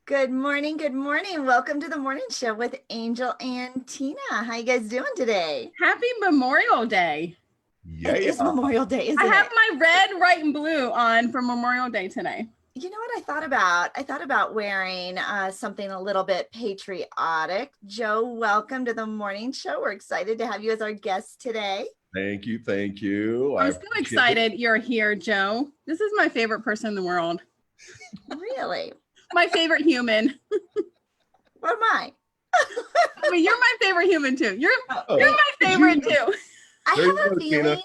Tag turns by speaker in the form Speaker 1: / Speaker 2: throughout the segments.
Speaker 1: Good morning. Good morning. Welcome to the morning show with Angel and Tina. How you guys doing today?
Speaker 2: Happy Memorial Day.
Speaker 3: Yeah.
Speaker 1: It is Memorial Day, isn't
Speaker 2: I have
Speaker 1: it?
Speaker 2: my red, white, and blue on for Memorial Day today.
Speaker 1: You know what I thought about? I thought about wearing something a little bit patriotic. Joe, welcome to the morning show. We're excited to have you as our guest today.
Speaker 3: Thank you. Thank you.
Speaker 2: I'm so excited you're here, Joe. This is my favorite person in the world.
Speaker 1: Really?
Speaker 2: My favorite human.
Speaker 1: What am I?
Speaker 2: I mean, you're my favorite human too. You're my favorite too.
Speaker 1: I
Speaker 3: There
Speaker 1: have
Speaker 3: you
Speaker 1: a
Speaker 3: go,
Speaker 1: feeling
Speaker 3: Tina.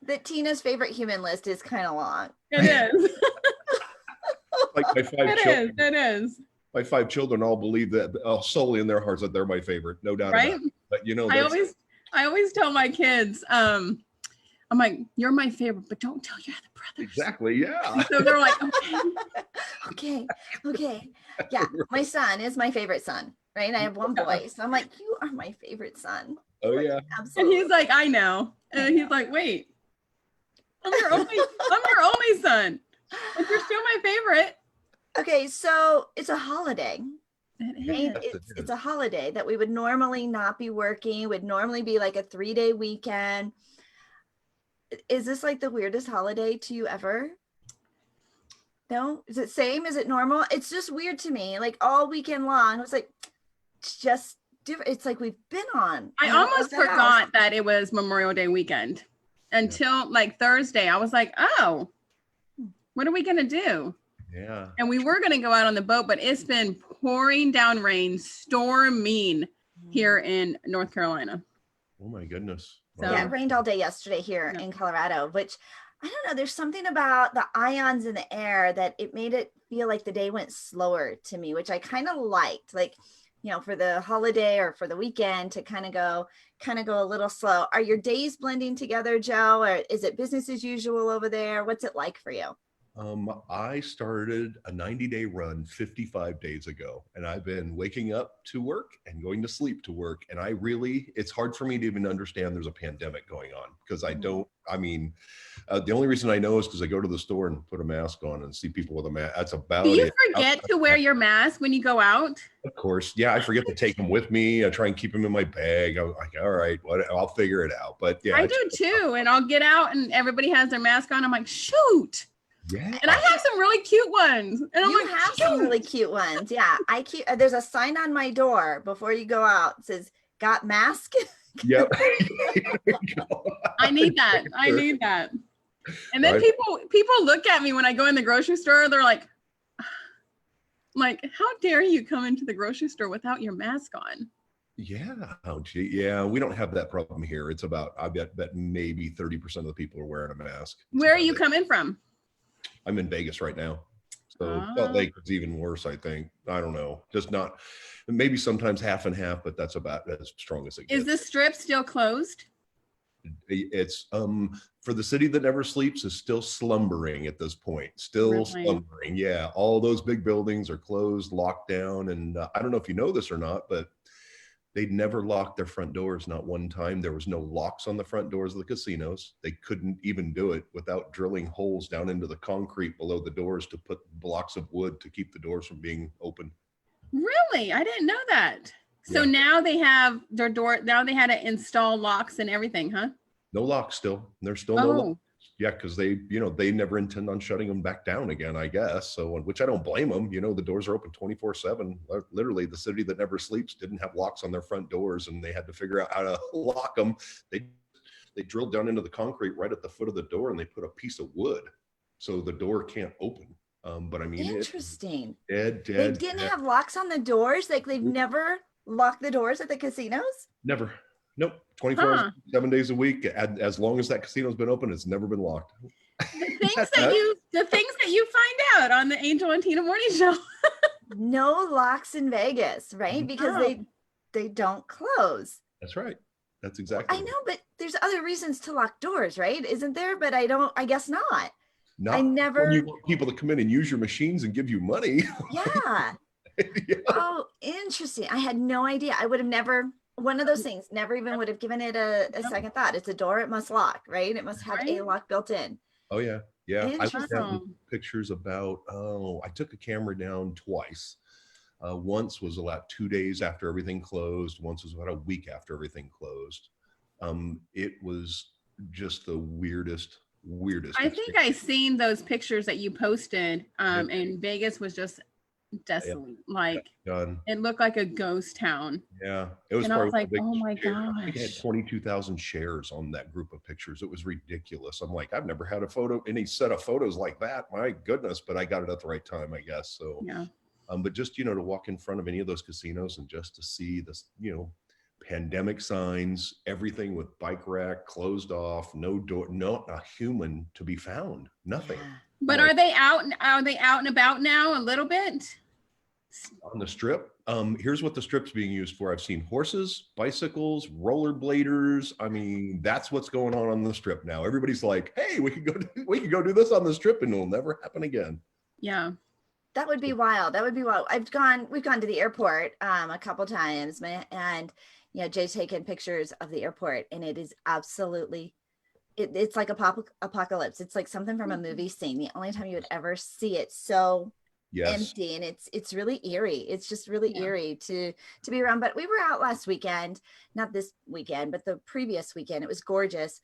Speaker 1: that Tina's favorite human list is kind of long.
Speaker 2: It is.
Speaker 3: Like my five children.
Speaker 2: It is.
Speaker 3: My five children all believe that solely in their hearts that they're my favorite, no doubt
Speaker 2: Right?
Speaker 3: about it. But you know,
Speaker 2: I always tell my kids, I'm like, you're my favorite, but don't tell your other brothers.
Speaker 3: exactly, yeah.
Speaker 2: So they're like, okay.
Speaker 1: Okay. Yeah. My son is my favorite son, right? I have one boy. So I'm like, you are my favorite son.
Speaker 3: Oh yeah.
Speaker 2: And
Speaker 1: Absolutely.
Speaker 2: he's like, I know. And he's like, wait, I'm your only son. But you're still my favorite.
Speaker 1: Okay, so it's a holiday.
Speaker 2: It
Speaker 1: Right?
Speaker 2: is.
Speaker 1: It's a holiday that we would normally not be working, would normally be like a 3-day weekend. Is this like the weirdest holiday to you ever? No? Is it same? Is it normal? It's just weird to me. Like all weekend long, it's like it's just different. It's like we've been on.
Speaker 2: I almost forgot that it was Memorial Day weekend until like Thursday. I was like, oh, what are we going to do?
Speaker 3: Yeah.
Speaker 2: And we were going to go out on the boat, but it's been pouring down rain, storming here in North Carolina.
Speaker 3: Oh my goodness.
Speaker 2: So-
Speaker 1: Yeah, it rained all day yesterday here in Colorado, which I don't know. There's something about the ions in the air that it made it feel like the day went slower to me, which I kind of liked. Like, you know, for the holiday or for the weekend to kind of go a little slow. Are your days blending together, Joe, or is it business as usual over there? What's it like for you?
Speaker 3: I started a 90-day run 55 days ago, and I've been waking up to work and going to sleep to work. And it's hard for me to even understand there's a pandemic going on because the only reason I know is because I go to the store and put a mask on and see people with a mask. That's about it.
Speaker 2: Do you forget to wear your mask when you go out?
Speaker 3: Of course. Yeah. I forget to take them with me. I try and keep them in my bag. I'm like, all right, I'll figure it out. But yeah.
Speaker 2: I do too. And I'll get out and everybody has their mask on. I'm like, shoot.
Speaker 3: Yeah.
Speaker 2: And I have some really cute ones. And I'm
Speaker 1: You
Speaker 2: like,
Speaker 1: have some really cute ones. Yeah. There's a sign on my door before you go out. It says, got mask?
Speaker 3: Yep.
Speaker 2: I need that. I need that. And then
Speaker 3: Right.
Speaker 2: people look at me when I go in the grocery store. They're like, how dare you come into the grocery store without your mask on?
Speaker 3: Yeah. Oh, gee. Yeah. We don't have that problem here. It's about, I bet maybe 30% of the people are wearing a mask.
Speaker 2: Where are you coming from?
Speaker 3: I'm in Vegas right now. So Salt Lake is even worse, I think. I don't know. Just not, maybe sometimes half and half, but that's about as strong as it gets.
Speaker 2: Is the strip still closed?
Speaker 3: It's for the city that never sleeps is still slumbering at this point. Still
Speaker 2: Really?
Speaker 3: slumbering. Yeah. All those big buildings are closed, locked down. And I don't know if you know this or not, but they'd never locked their front doors. Not one time. There was no locks on the front doors of the casinos. They couldn't even do it without drilling holes down into the concrete below the doors to put blocks of wood to keep the doors from being open.
Speaker 2: Really? I didn't know that. So
Speaker 3: Yeah.
Speaker 2: now they have their door. Now they had to install locks and everything, huh?
Speaker 3: No locks still. There's still no locks.
Speaker 2: Oh,
Speaker 3: Yeah, because they never intend on shutting them back down again, I guess. So, which I don't blame them. The doors are open 24/7. Literally, the city that never sleeps didn't have locks on their front doors, and they had to figure out how to lock them. They drilled down into the concrete right at the foot of the door, and they put a piece of wood so the door can't open. But I mean,
Speaker 1: Interesting.
Speaker 3: They
Speaker 1: Didn't have locks on the doors? Like they've never locked the doors at the casinos?
Speaker 3: never. Nope. 24 hours, 7 days a week. As long as that casino's been open, it's never been locked.
Speaker 2: the things that you find out on the Angel and Tina Morning Show.
Speaker 1: No locks in Vegas, right? Because they don't close.
Speaker 3: That's right. That's exactly.
Speaker 1: I know, but there's other reasons to lock doors, right? Isn't there? But I guess not.
Speaker 3: Not
Speaker 1: I never-
Speaker 3: when you want people to come in and use your machines and give you money.
Speaker 1: Yeah.
Speaker 3: Yeah.
Speaker 1: Oh, interesting. I had no idea. I would have never, one of those things, never even would have given it a second thought. It's a door, it must lock, right? It must have a
Speaker 2: Right.
Speaker 1: lock built in.
Speaker 3: Oh yeah. Yeah, I looked at
Speaker 2: Interesting.
Speaker 3: pictures about, I took a camera down twice. Once was about 2 days after everything closed. Once was about a week after everything closed. It was just the weirdest
Speaker 2: I think
Speaker 3: experience.
Speaker 2: I seen those pictures that you posted.
Speaker 3: Yeah,
Speaker 2: And Vegas was just
Speaker 3: yeah,
Speaker 2: desolate. Like
Speaker 3: done.
Speaker 2: it looked like a ghost town.
Speaker 3: Yeah, it was
Speaker 2: And I
Speaker 3: probably
Speaker 2: was
Speaker 3: my
Speaker 2: like, oh
Speaker 3: biggest
Speaker 2: my
Speaker 3: share. I think I had
Speaker 2: gosh.
Speaker 3: 22,000 shares on that group of pictures. It was ridiculous. I'm like, I've never had any set of photos like that. My goodness, but I got it at the right time, I guess. So,
Speaker 2: Yeah.
Speaker 3: but just, to walk in front of any of those casinos and just to see this, pandemic signs, everything with bike rack closed off, no door, not a human to be found, nothing.
Speaker 1: Yeah.
Speaker 2: But
Speaker 3: Like,
Speaker 2: are they out and about now a little bit?
Speaker 3: on the strip, here's what the strip's being used for. I've seen horses, bicycles, rollerbladers. I mean, that's what's going on the strip now. Everybody's like, hey, we could go do this on the strip and it'll never happen again.
Speaker 2: Yeah.
Speaker 1: That would be wild. That would be wild. We've gone to the airport a couple times, and Jay's taken pictures of the airport, and it is absolutely, it's like apocalypse. It's like something from a movie scene. The only time you would ever see it so
Speaker 3: Yes.
Speaker 1: empty, and it's really eerie. It's just really
Speaker 2: Yeah.
Speaker 1: eerie to be around. But we were out last weekend, not this weekend, but the previous weekend. It was gorgeous.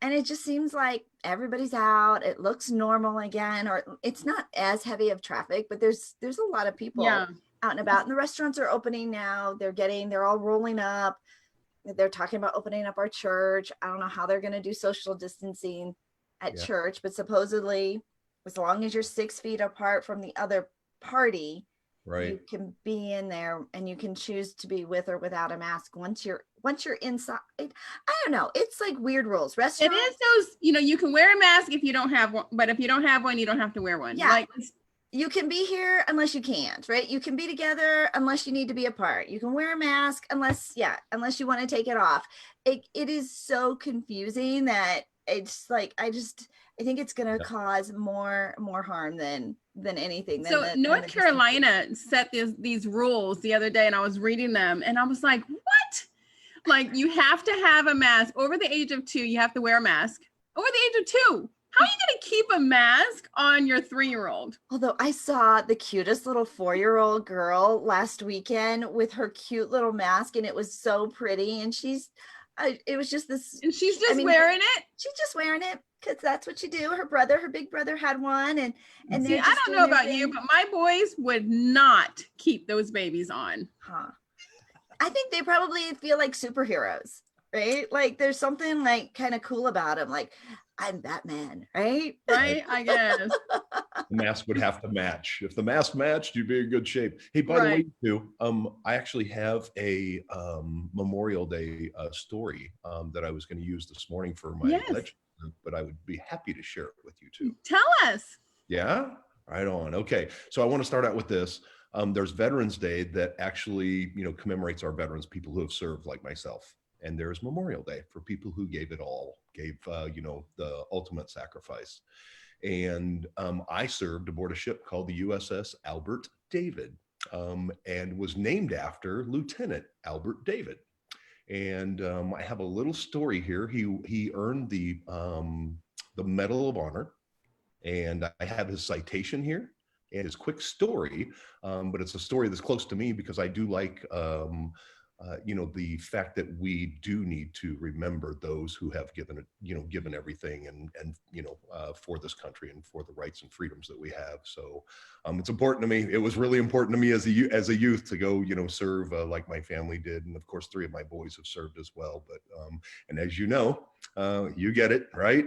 Speaker 1: And it just seems like everybody's out. It looks normal again, or it's not as heavy of traffic, but there's a lot of people
Speaker 2: Yeah.
Speaker 1: out and about. And the restaurants are opening now. They're all rolling up. They're talking about opening up our church. I don't know how they're going to do social distancing at
Speaker 3: Yeah.
Speaker 1: church, but supposedly, as long as you're 6 feet apart from the other party,
Speaker 3: Right.
Speaker 1: you can be in there, and you can choose to be with or without a mask once you're inside. I don't know. It's like weird rules.
Speaker 2: It
Speaker 1: Restaurants,
Speaker 2: is those, you can wear a mask if you don't have one, but if you don't have one, you don't have to wear one.
Speaker 1: Yeah.
Speaker 2: Like,
Speaker 1: you can be here unless you can't, right? You can be together unless you need to be apart. You can wear a mask unless you want to take it off. It is so confusing that it's like, I think it's going to cause more harm than anything.
Speaker 2: So North Carolina set these rules the other day, and I was reading them, and I was like, what? Like, you have to have a mask. Over the age of 2, you have to wear a mask. Over the age of 2, how are you going to keep a mask on your 3-year-old?
Speaker 1: Although I saw the cutest little 4-year-old girl last weekend with her cute little mask, and it was so pretty. And it was just this.
Speaker 2: And she's just wearing it?
Speaker 1: She's just wearing it because that's what you do. Her big brother had one. And
Speaker 2: see, I don't know about you, but my boys would not keep those babies on.
Speaker 1: Huh. I think they probably feel like superheroes, right? Like there's something like kind of cool about them. Like, I'm Batman, right?
Speaker 2: Right, I guess.
Speaker 3: The mask would have to match. If the mask matched, you'd be in good shape. Hey, by the way, too, I actually have a Memorial Day story that I was going to use this morning for my legend, but I would be happy to share it with you too.
Speaker 2: Tell us.
Speaker 3: Yeah, right on. Okay, so I want to start out with this. There's Veterans Day that actually, commemorates our veterans, people who have served like myself. And there's Memorial Day for people who gave it all, gave the ultimate sacrifice. And I served aboard a ship called the USS Albert David, and was named after Lieutenant Albert David. And I have a little story here. He earned the Medal of Honor, and I have his citation here and his quick story, but it's a story that's close to me because I do like the fact that we do need to remember those who have given everything and for this country and for the rights and freedoms that we have. So it's important to me. It was really important to me as a youth to go, serve like my family did. And of course, 3 of my boys have served as well. But and as you know, you get it, right,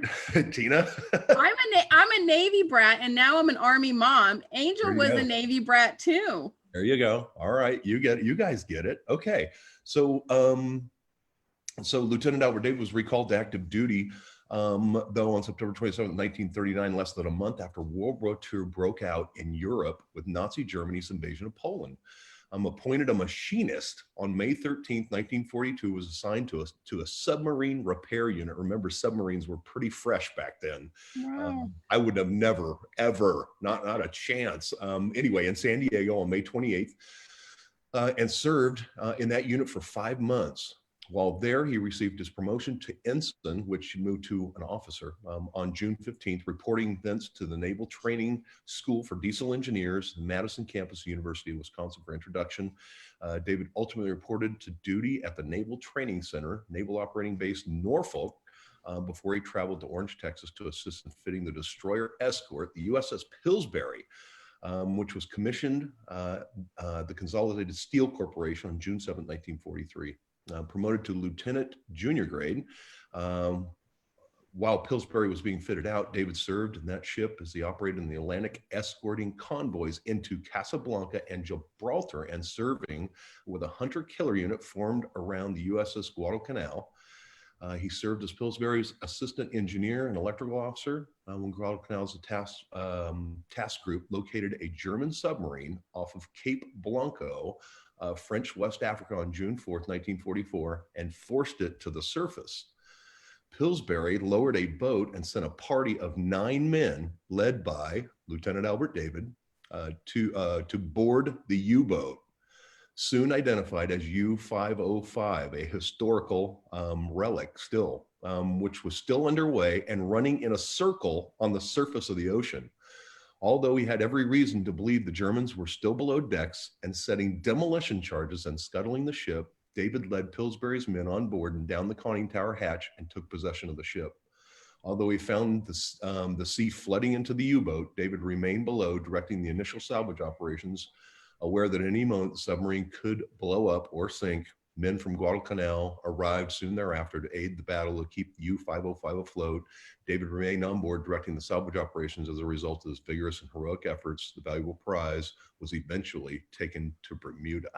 Speaker 3: Tina?
Speaker 2: I'm a Navy brat, and now I'm an Army mom. Angel was a Navy brat too.
Speaker 3: There you go. All right, you get it. You guys get it. Okay, so Lieutenant Albert David was recalled to active duty, though on September 27, 1939, less than a month after World War II broke out in Europe with Nazi Germany's invasion of Poland. Appointed a machinist on May 13th, 1942, was assigned to a submarine repair unit. Remember, submarines were pretty fresh back then.
Speaker 2: Wow.
Speaker 3: I would have never, ever, not a chance. Anyway, in San Diego on May 28th, and served in that unit for 5 months. While there, he received his promotion to ensign, which moved to an officer on June 15th, reporting thence to the Naval Training School for Diesel Engineers, Madison campus, University of Wisconsin, for introduction. David ultimately reported to duty at the Naval Training Center, Naval Operating Base Norfolk, before he traveled to Orange, Texas to assist in fitting the destroyer escort, the USS Pillsbury, which was commissioned the Consolidated Steel Corporation on June 7, 1943. Promoted to lieutenant junior grade. While Pillsbury was being fitted out, David served in that ship as he operated in the Atlantic, escorting convoys into Casablanca and Gibraltar and serving with a hunter-killer unit formed around the USS Guadalcanal. He served as Pillsbury's assistant engineer and electrical officer when Guadalcanal's task group located a German submarine off of Cape Blanco, French West Africa, on June 4th, 1944, and forced it to the surface. Pillsbury lowered a boat and sent a party of 9 men, led by Lieutenant Albert David, to board the U-boat, soon identified as U-505, a historical relic still, which was still underway and running in a circle on the surface of the ocean. Although he had every reason to believe the Germans were still below decks and setting demolition charges and scuttling the ship, David led Pillsbury's men on board and down the conning tower hatch and took possession of the ship. Although he found the sea flooding into the U-boat, David remained below, directing the initial salvage operations, aware that at any moment the submarine could blow up or sink. Men from Guadalcanal arrived soon thereafter to aid the battle to keep the U-505 afloat. David remained on board directing the salvage operations. As a result of his vigorous and heroic efforts, the valuable prize was eventually taken to Bermuda.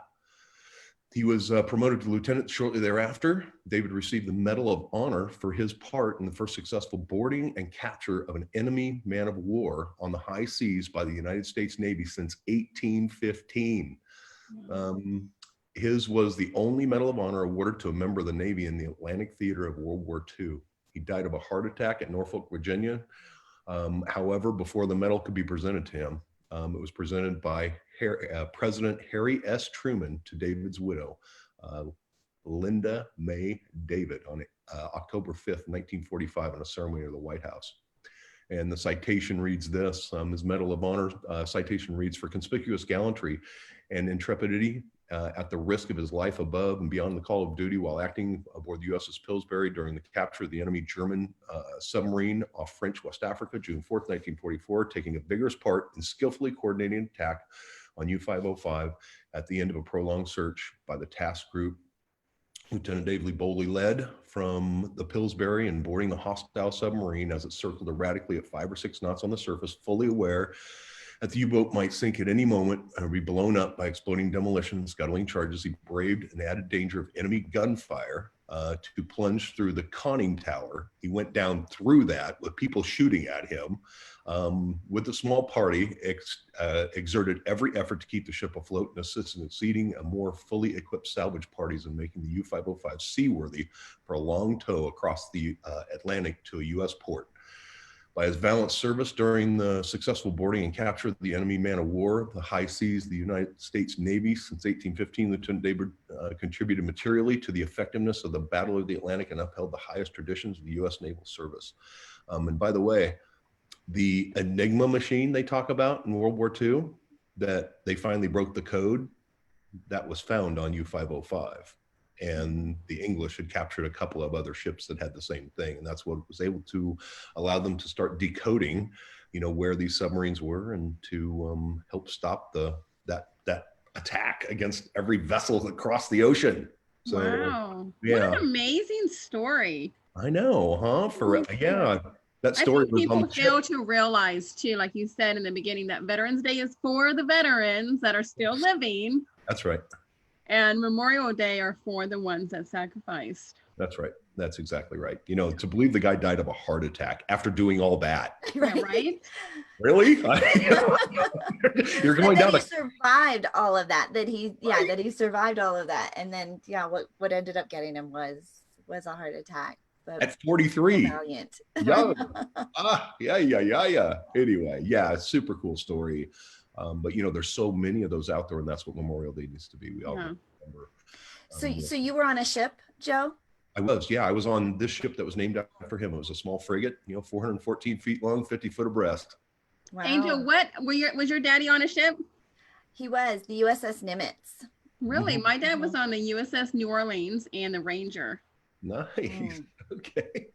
Speaker 3: He was promoted to lieutenant shortly thereafter. David received the Medal of Honor for his part in the first successful boarding and capture of an enemy man of war on the high seas by the United States Navy since 1815. His was the only Medal of Honor awarded to a member of the Navy in the Atlantic theater of World War II. He died of a heart attack at Norfolk, Virginia. However, before the medal could be presented to him, it was presented by President Harry S. Truman to David's widow, Linda May David, on October 5th, 1945, in a ceremony at the White House. And the citation reads this, his Medal of Honor citation reads, "For conspicuous gallantry and intrepidity at the risk of his life above and beyond the call of duty while acting aboard the USS Pillsbury during the capture of the enemy German submarine off French West Africa, June 4th, 1944, taking a vigorous part in skillfully coordinating attack on U-505 at the end of a prolonged search by the task group Lieutenant David Lee boldly led from the Pillsbury and boarding the hostile submarine as it circled erratically at 5 or 6 knots on the surface, fully aware that the U-boat might sink at any moment or be blown up by exploding demolition and scuttling charges. He braved an added danger of enemy gunfire to plunge through the conning tower. He went down through that with people shooting at him. With a small party, exerted every effort to keep the ship afloat and assist in exceeding a more fully equipped salvage parties and making the U-505 seaworthy for a long tow across the Atlantic to a U.S. port. By his valiant service during the successful boarding and capture of the enemy man of war of the high seas, the United States Navy since 1815, Lieutenant David contributed materially to the effectiveness of the Battle of the Atlantic and upheld the highest traditions of the U.S. Naval Service. And by the way, the Enigma machine they talk about in World War II, that they finally broke the code, that was found on U-505. And the English had captured a couple of other ships that had the same thing. And that's what was able to allow them to start decoding, where these submarines were and to help stop that attack against every vessel across the ocean. So,
Speaker 2: wow.
Speaker 3: Yeah.
Speaker 2: What an amazing story.
Speaker 3: I know, huh? Yeah. That story was on the
Speaker 2: people fail to realize too, like you said in the beginning, that Veterans Day is for the veterans that are still living.
Speaker 3: That's right.
Speaker 2: And Memorial Day are for the ones that sacrificed.
Speaker 3: That's right. That's exactly right. To believe the guy died of a heart attack after doing all that.
Speaker 2: Right?
Speaker 3: Really? You're going down.
Speaker 1: He survived all of that. That he survived all of that, and then what ended up getting him was a heart attack. But
Speaker 3: at 43.
Speaker 1: Valiant.
Speaker 3: Yeah. Anyway, yeah, super cool story. But there's so many of those out there, and that's what Memorial Day needs to be. We all remember.
Speaker 1: So you were on a ship Joe?
Speaker 3: I was, yeah. I was on this ship that was named after him. It was a small frigate, 414 feet long, 50 foot abreast.
Speaker 1: Wow.
Speaker 2: Angel, what was your daddy on a ship?
Speaker 1: He was the USS Nimitz.
Speaker 2: Really? My dad was on the USS New Orleans and the Ranger.
Speaker 3: Nice. Okay.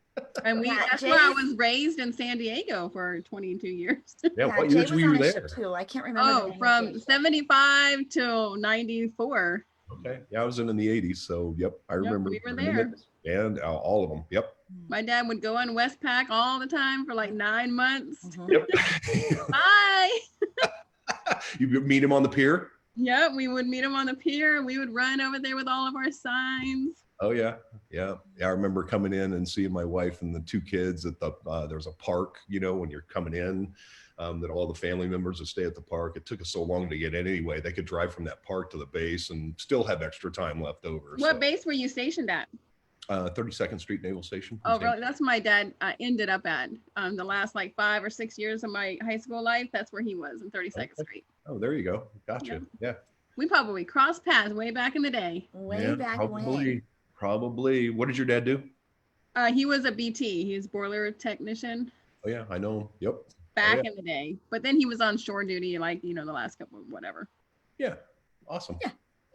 Speaker 2: And that's where I was raised in San Diego for 22 years.
Speaker 3: Yeah, what years were you there?
Speaker 1: Too. I can't remember.
Speaker 2: From 75 till 94.
Speaker 3: Okay. Yeah, I was in the 80s. So, yep, I remember.
Speaker 2: We were there.
Speaker 3: And all of them. Yep.
Speaker 2: My dad would go on Westpac all the time for like 9 months.
Speaker 3: Yep.
Speaker 2: Bye.
Speaker 3: You meet him on the pier?
Speaker 2: Yep, we would meet him on the pier. We would run over there with all of our signs.
Speaker 3: Oh yeah. I remember coming in and seeing my wife and the two kids at the there's a park, when you're coming in, that all the family members would stay at the park. It took us so long to get in anyway. They could drive from that park to the base and still have extra time left over.
Speaker 2: What base were you stationed at?
Speaker 3: 32nd Street Naval Station.
Speaker 2: Oh, really? That's my dad ended up at. The last like 5 or 6 years of my high school life, that's where he was in 32nd Street.
Speaker 3: Oh, there you go. Gotcha. Yeah.
Speaker 2: We probably crossed paths way back in the day.
Speaker 3: Probably. What did your dad do?
Speaker 2: He was a BT. He was boiler technician.
Speaker 3: Oh yeah, I know. Yep.
Speaker 2: Back in the day, but then he was on shore duty, like the last couple, whatever.
Speaker 3: Yeah. Awesome.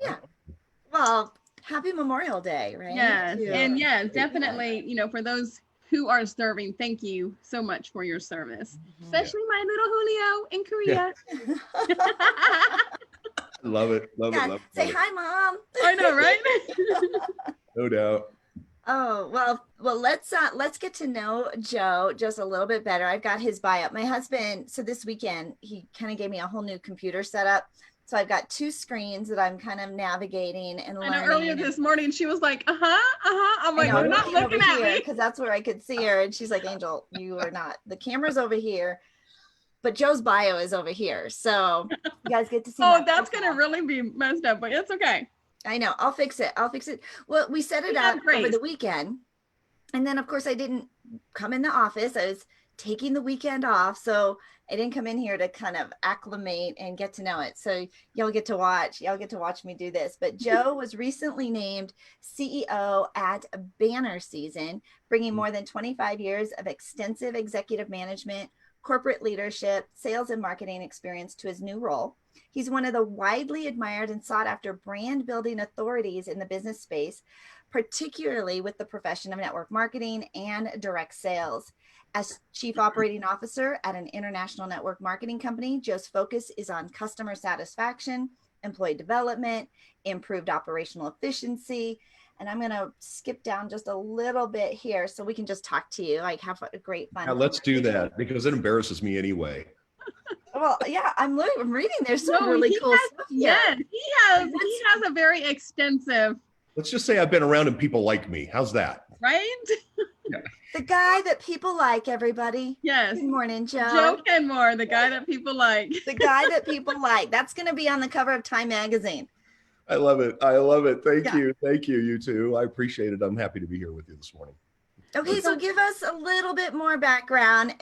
Speaker 1: Yeah. Well, happy Memorial Day, right?
Speaker 2: Yes, and definitely. For those who are serving, thank you so much for your service, especially my little Julio in Korea.
Speaker 3: Love it.
Speaker 1: Say hi, Mom.
Speaker 2: I know, right?
Speaker 3: No doubt.
Speaker 1: Oh, well, let's get to know Joe just a little bit better. I've got his bio. My husband, so this weekend, he kind of gave me a whole new computer setup. So I've got 2 screens that I'm kind of navigating and learning.
Speaker 2: I know earlier this morning, she was like, I'm like, you're not looking at me.
Speaker 1: Because that's where I could see her. And she's like, Angel, you are not. The camera's over here, but Joe's bio is over here. So you guys get to see.
Speaker 2: That's going to really be messed up, but it's okay.
Speaker 1: I know. I'll fix it. Well, we set it up over the weekend. And then, of course, I didn't come in the office. I was taking the weekend off. So I didn't come in here to kind of acclimate and get to know it. So y'all get to watch me do this. But Joe was recently named CEO at Banner Season, bringing more than 25 years of extensive executive management, corporate leadership, sales, and marketing experience to his new role. He's one of the widely admired and sought after brand building authorities in the business space, particularly with the profession of network marketing and direct sales. As Chief Operating Officer at an international network marketing company, Joe's focus is on customer satisfaction, employee development, improved operational efficiency. And I'm going to skip down just a little bit here so we can just talk to you, like have a great fun.
Speaker 3: Yeah, let's do that because it embarrasses me anyway.
Speaker 1: Well, yeah, I'm reading. There's some really cool stuff.
Speaker 2: Yes, he has a very extensive.
Speaker 3: Let's just say I've been around and people like me. How's that?
Speaker 2: Right?
Speaker 1: Yeah. The guy that people like, everybody.
Speaker 2: Yes.
Speaker 1: Good morning, Joe.
Speaker 2: Joe Kenmore, the guy that people like.
Speaker 1: The guy that people like. That's going to be on the cover of Time Magazine.
Speaker 3: I love it. Thank you. Thank you, you two. I appreciate it. I'm happy to be here with you this morning.
Speaker 1: Okay, so give us a little bit more background.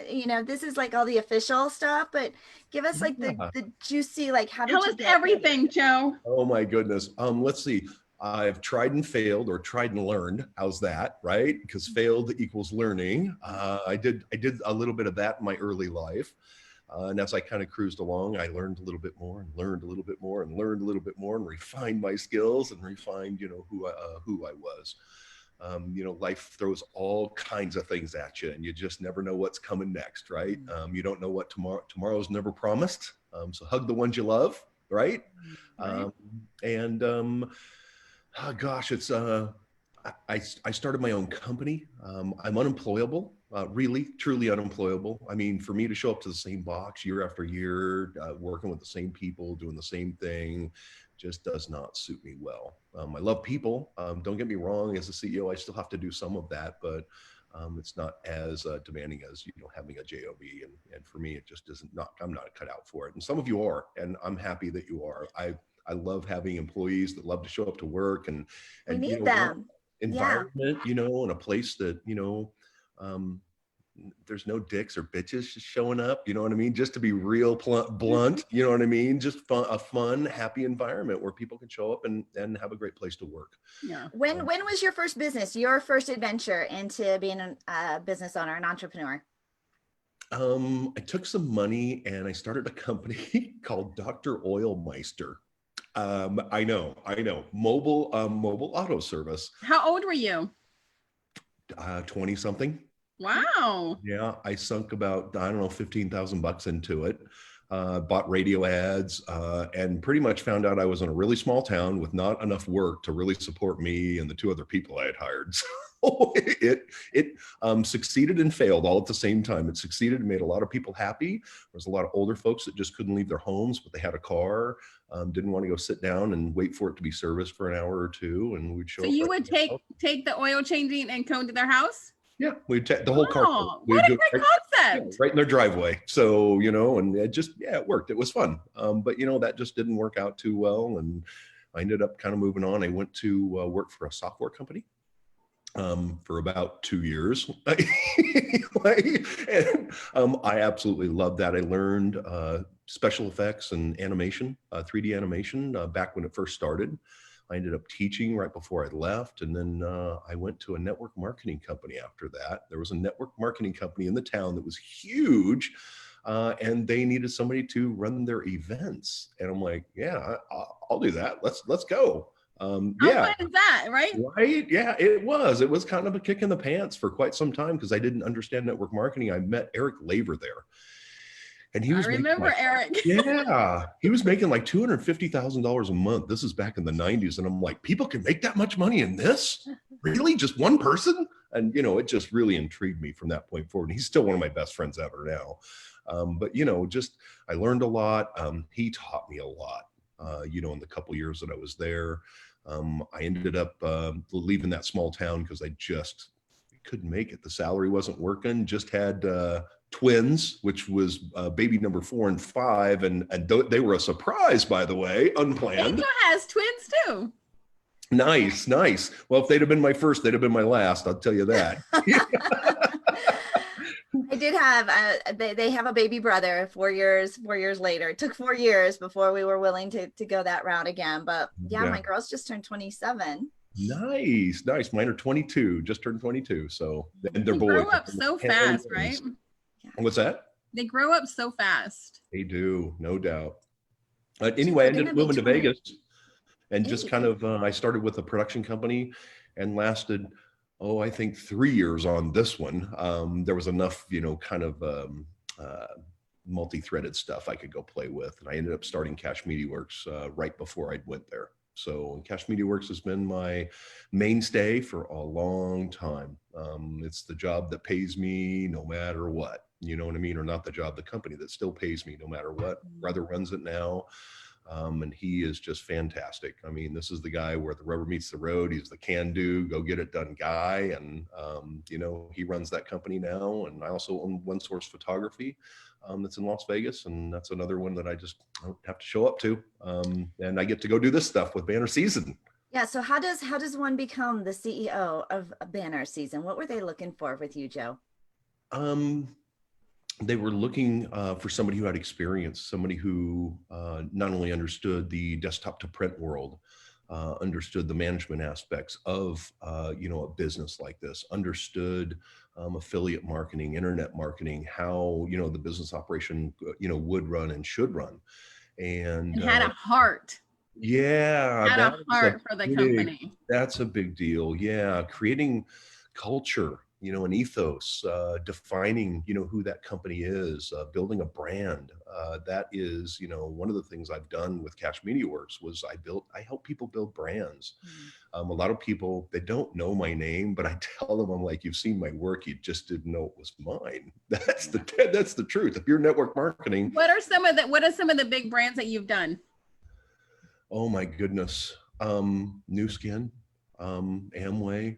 Speaker 1: This is like all the official stuff, but give us like the juicy, like how did
Speaker 2: you tell us everything, Joe?
Speaker 3: Oh my goodness. Let's see. I've tried and failed, or tried and learned. How's that, right? Because failed equals learning. I did a little bit of that in my early life. And as I kind of cruised along, I learned a little bit more and learned a little bit more and learned a little bit more and refined my skills and refined, who I was. Life throws all kinds of things at you and you just never know what's coming next, right? You don't know what tomorrow's never promised. So hug the ones you love, right? Oh gosh, it's I started my own company. I'm unemployable, really, truly unemployable. I mean, for me to show up to the same box year after year, working with the same people, doing the same thing, just does not suit me well. I love people. Don't get me wrong. As a CEO, I still have to do some of that, but it's not as demanding as having a job. And for me, it just isn't. I'm not cut out for it. And some of you are, and I'm happy that you are. I love having employees that love to show up to work and
Speaker 1: we need them.
Speaker 3: Environment, and a place that, there's no dicks or bitches showing up, you know what I mean? Just to be real blunt, you know what I mean? Just a fun, happy environment where people can show up and have a great place to work.
Speaker 2: Yeah.
Speaker 1: When was your first business, your first adventure into being a business owner, an entrepreneur?
Speaker 3: I took some money and I started a company called Dr. Oilmeister. I know, mobile auto service.
Speaker 2: How old were you?
Speaker 3: 20 something.
Speaker 2: Wow.
Speaker 3: Yeah, I sunk about, I don't know, $15,000 into it. Bought radio ads, and pretty much found out I was in a really small town with not enough work to really support me and the two other people I had hired. So it succeeded and failed all at the same time. It succeeded and made a lot of people happy. There was a lot of older folks that just couldn't leave their homes, but they had a car, didn't want to go sit down and wait for it to be serviced for an hour or two, and we'd show
Speaker 2: So
Speaker 3: up.
Speaker 2: you would take the oil changing and come to their house?
Speaker 3: Yeah, we'd take the whole car.
Speaker 2: What a great concept.
Speaker 3: Right in their driveway. So, and it just, it worked. It was fun. But, that just didn't work out too well. And I ended up kind of moving on. I went to work for a software company for about 2 years. And I absolutely loved that. I learned special effects and animation, 3D animation back when it first started. I ended up teaching right before I left. And then I went to a network marketing company after that. There was a network marketing company in the town that was huge. And they needed somebody to run their events. And I'm like, yeah, I'll do that. Let's go.
Speaker 2: How fun is that, right?
Speaker 3: Right. Yeah, it was. It was kind of a kick in the pants for quite some time because I didn't understand network marketing. I met Eric Laver there. And he was
Speaker 2: Eric.
Speaker 3: Yeah, he was making like $250,000 a month. This is back in the 90s. And I'm like, people can make that much money in this? Really? Just one person? And, it just really intrigued me from that point forward. And he's still one of my best friends ever now. But, I learned a lot. He taught me a lot, in the couple years that I was there. I ended up leaving that small town because I just couldn't make it. The salary wasn't working, just had twins, which was baby number 4 and 5. And they were a surprise, by the way, unplanned.
Speaker 2: Angel has twins too.
Speaker 3: Nice. Well, if they'd have been my first, they'd have been my last. I'll tell you that.
Speaker 1: I did have, they have a baby brother 4 years later. It took 4 years before we were willing to go that route again. But yeah, my girls just turned 27.
Speaker 3: Nice. Mine are 22, just turned 22. So, and they're boys.
Speaker 2: They grow up so fast, right?
Speaker 3: What's that?
Speaker 2: They grow up so fast.
Speaker 3: They do, no doubt. Anyway, I ended up moving to Vegas and just kind of, I started with a production company and lasted, I think 3 years on this one. There was enough, kind of multi-threaded stuff I could go play with. And I ended up starting Cash Media Works right before I went there. So Cash Media Works has been my mainstay for a long time. It's the job that pays me no matter what, you know what I mean? Or not the job, the company that still pays me no matter what. Brother runs it now. And he is just fantastic. I mean, this is the guy where the rubber meets the road. He's the can-do, go get it done guy. And, he runs that company now. And I also own One Source Photography that's in Las Vegas. And that's another one that I just don't have to show up to. And I get to go do this stuff with Banner Season.
Speaker 1: Yeah. So how does one become the CEO of Banner Season? What were they looking for with you, Joe?
Speaker 3: They were looking for somebody who had experience, somebody who not only understood the desktop to print world, understood the management aspects of, a business like this, understood affiliate marketing, internet marketing, how, the business operation, would run and should run. And
Speaker 2: had a heart.
Speaker 3: Yeah.
Speaker 2: Had a heart for the company.
Speaker 3: That's a big deal. Yeah. Creating culture, an ethos, defining, who that company is, building a brand. That is, one of the things I've done with Cash Media Works was I help people build brands. A lot of people, they don't know my name, but I tell them, I'm like, you've seen my work, you just didn't know it was mine. That's the truth. If you're network marketing.
Speaker 2: What are some of the big brands that you've done?
Speaker 3: Oh my goodness. New Skin. Amway,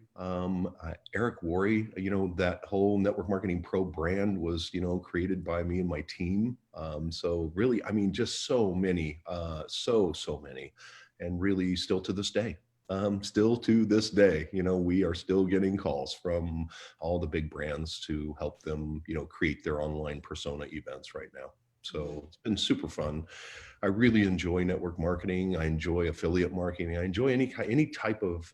Speaker 3: Eric Worre, that whole Network Marketing Pro brand was, created by me and my team. So really, I mean, just so many, so many, and really still to this day. Still to this day, we are still getting calls from all the big brands to help them, create their online persona events right now. So it's been super fun. I really enjoy network marketing. I enjoy affiliate marketing. I enjoy any type of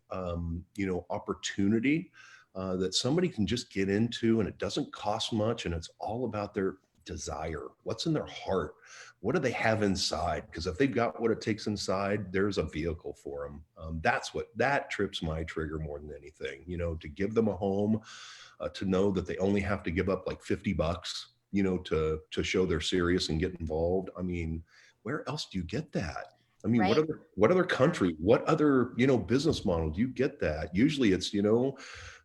Speaker 3: opportunity that somebody can just get into, and it doesn't cost much, and it's all about their desire. What's in their heart? What do they have inside? Because if they've got what it takes inside, there's a vehicle for them. That trips my trigger more than anything. To give them a home, to know that they only have to give up like $50, to show they're serious and get involved. I mean, where else do you get that? I mean,
Speaker 1: Right.
Speaker 3: what other country, what other, business model do you get that? Usually it's,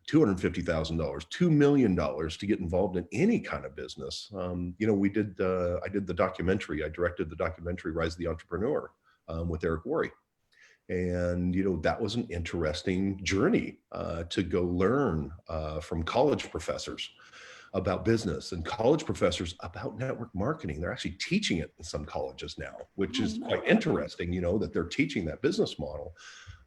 Speaker 3: $250,000, $2 million to get involved in any kind of business. I did the documentary. I directed the documentary Rise of the Entrepreneur with Eric Worre. And, that was an interesting journey to go learn from college professors about business and college professors about network marketing. They're actually teaching it in some colleges now, which is quite interesting, that they're teaching that business model.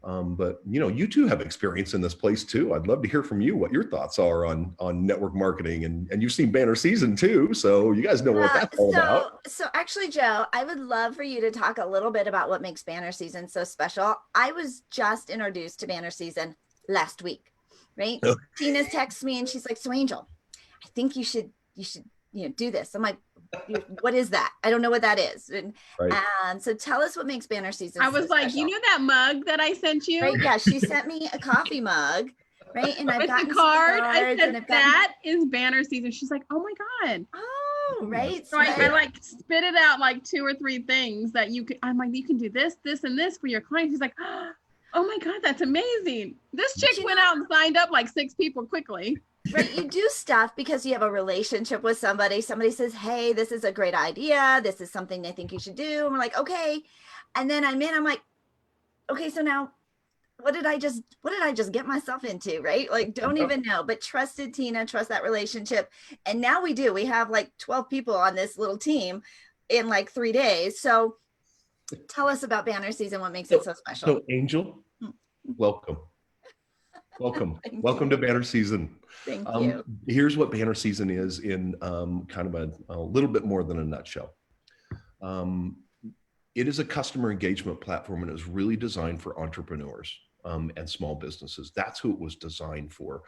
Speaker 3: But you two have experience in this place too. I'd love to hear from you what your thoughts are on network marketing, and you've seen Banner Season too, so you guys know what that's all about.
Speaker 1: So actually, Joe, I would love for you to talk a little bit about what makes Banner Season so special. I was just introduced to Banner Season last week, right?
Speaker 3: Okay.
Speaker 1: Tina's texts me and she's like, "So Angel, I think you should do this." I'm like, "What is that? I don't know what that is." And so tell us what makes Banner Season.
Speaker 2: I was
Speaker 1: so
Speaker 2: like,
Speaker 1: special.
Speaker 2: you know that mug that I sent you?
Speaker 1: Right? Yeah, she sent me a coffee mug, right? And I've got
Speaker 2: the card. I said that is Banner Season. She's like, "Oh my God."
Speaker 1: Oh, right.
Speaker 2: So I like spit it out like 2 or 3 things that you could. I'm like, you can do this, this, and this for your clients. She's like, "Oh my God, that's amazing." This chick went out and signed up like 6 people quickly.
Speaker 1: Right, you do stuff because you have a relationship with somebody. Somebody says, "Hey, this is a great idea. This is something I think you should do." And we're like, "Okay." And then I'm like, "Okay, so now what did I just get myself into?" Right? Like, don't even know, but trusted Tina, trust that relationship. And now we have like 12 people on this little team in like 3 days. So tell us about Banner Season, what makes it so special.
Speaker 3: So Angel, welcome. Welcome to Banner Season.
Speaker 1: Thank you.
Speaker 3: Here's what Banner Season is in kind of a little bit more than a nutshell. It is a customer engagement platform, and it was really designed for entrepreneurs and small businesses. That's who it was designed for.